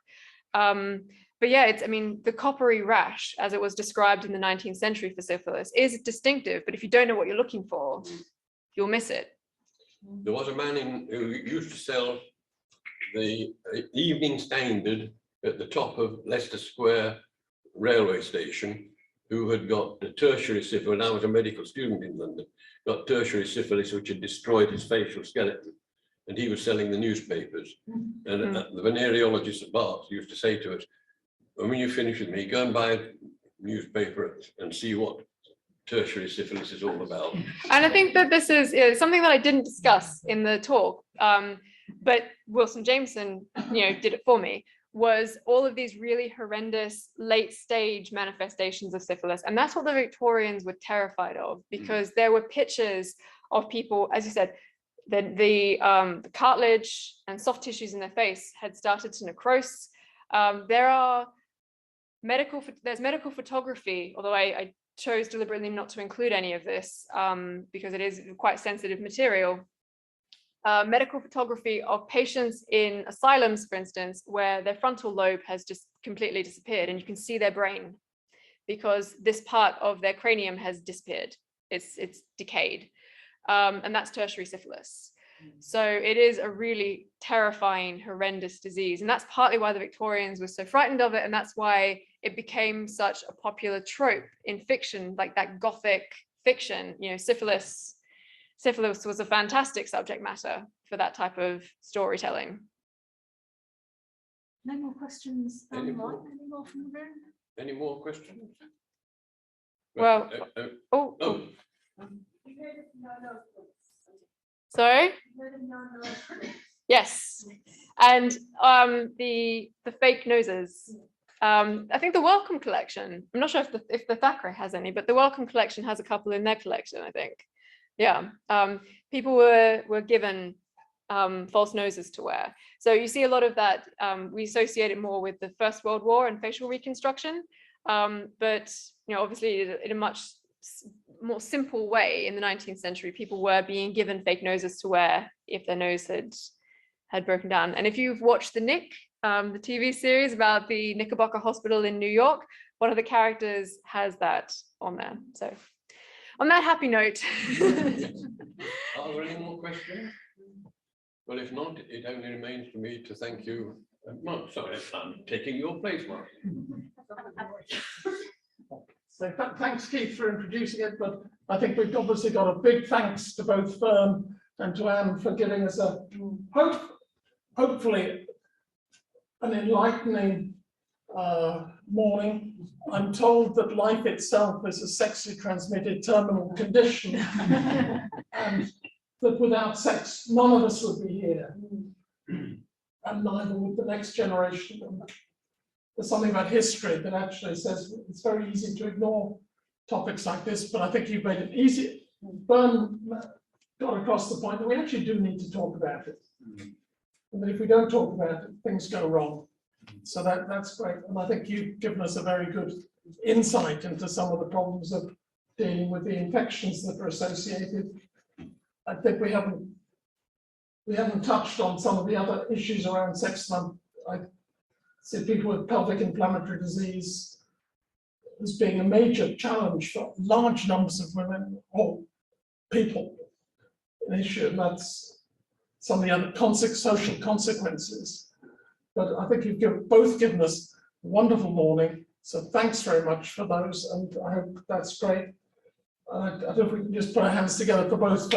But yeah, the coppery rash, as it was described in the 19th century for syphilis, is distinctive, but if you don't know what you're looking for, you'll miss it. There was a man who used to sell the Evening Standard at the top of Leicester Square railway station, who had got the tertiary syphilis. When I was a medical student in London, got tertiary syphilis, which had destroyed his facial skeleton, and he was selling the newspapers. And the venereologist at Barts used to say to us, when you finish with me, go and buy a newspaper and see what tertiary syphilis is all about. And I think that this is something that I didn't discuss in the talk, but Wilson Jameson, did it for me, was all of these really horrendous late stage manifestations of syphilis. And that's what the Victorians were terrified of, because there were pictures of people, as you said, the cartilage and soft tissues in their face had started to necrose. There are there's medical photography, although I chose deliberately not to include any of this because it is quite sensitive material. Medical photography of patients in asylums, for instance, where their frontal lobe has just completely disappeared, and you can see their brain because this part of their cranium has disappeared. It's decayed, and that's tertiary syphilis. So it is a really terrifying, horrendous disease, and that's partly why the Victorians were so frightened of it, and that's why it became such a popular trope in fiction, like that Gothic fiction. You know, syphilis was a fantastic subject matter for that type of storytelling. No more questions Any more? online? Any more from the room? Any more questions? Well, Oh, sorry? Yes, and the fake noses. I think the Wellcome collection, I'm not sure if the Thackeray has any, but the Wellcome collection has a couple in their collection, I think. Yeah, people were given false noses to wear. So you see a lot of that. We associate it more with the First World War and facial reconstruction, but you know, obviously in a much more simple way in the 19th century, people were being given fake noses to wear if their nose had broken down. And if you've watched The Nick, the TV series about the Knickerbocker Hospital in New York, one of the characters has that on there. So on that happy note. Are there any more questions? Well, if not, it only remains for me to thank you. Mark, sorry, I'm taking your place, Mark. So thanks, Keith, for introducing it, but I think we've obviously got a big thanks to both Fern and to Anne for giving us a hopefully an enlightening morning. I'm told that life itself is a sexually transmitted terminal condition, and that without sex, none of us would be here, and neither would the next generation. There's something about history that actually says it's very easy to ignore topics like this, but I think you've made it easy. Fern got across the point that we actually do need to talk about it. And that if we don't talk about it, things go wrong. So that's great. And I think you've given us a very good insight into some of the problems of dealing with the infections that are associated. I think we haven't touched on some of the other issues around sex. I see people with pelvic inflammatory disease as being a major challenge for large numbers of women or people, an issue, and that's some of the other social consequences. But I think you've both given us a wonderful morning, so thanks very much for those, and I hope that's great. I don't know if we can just put our hands together for both.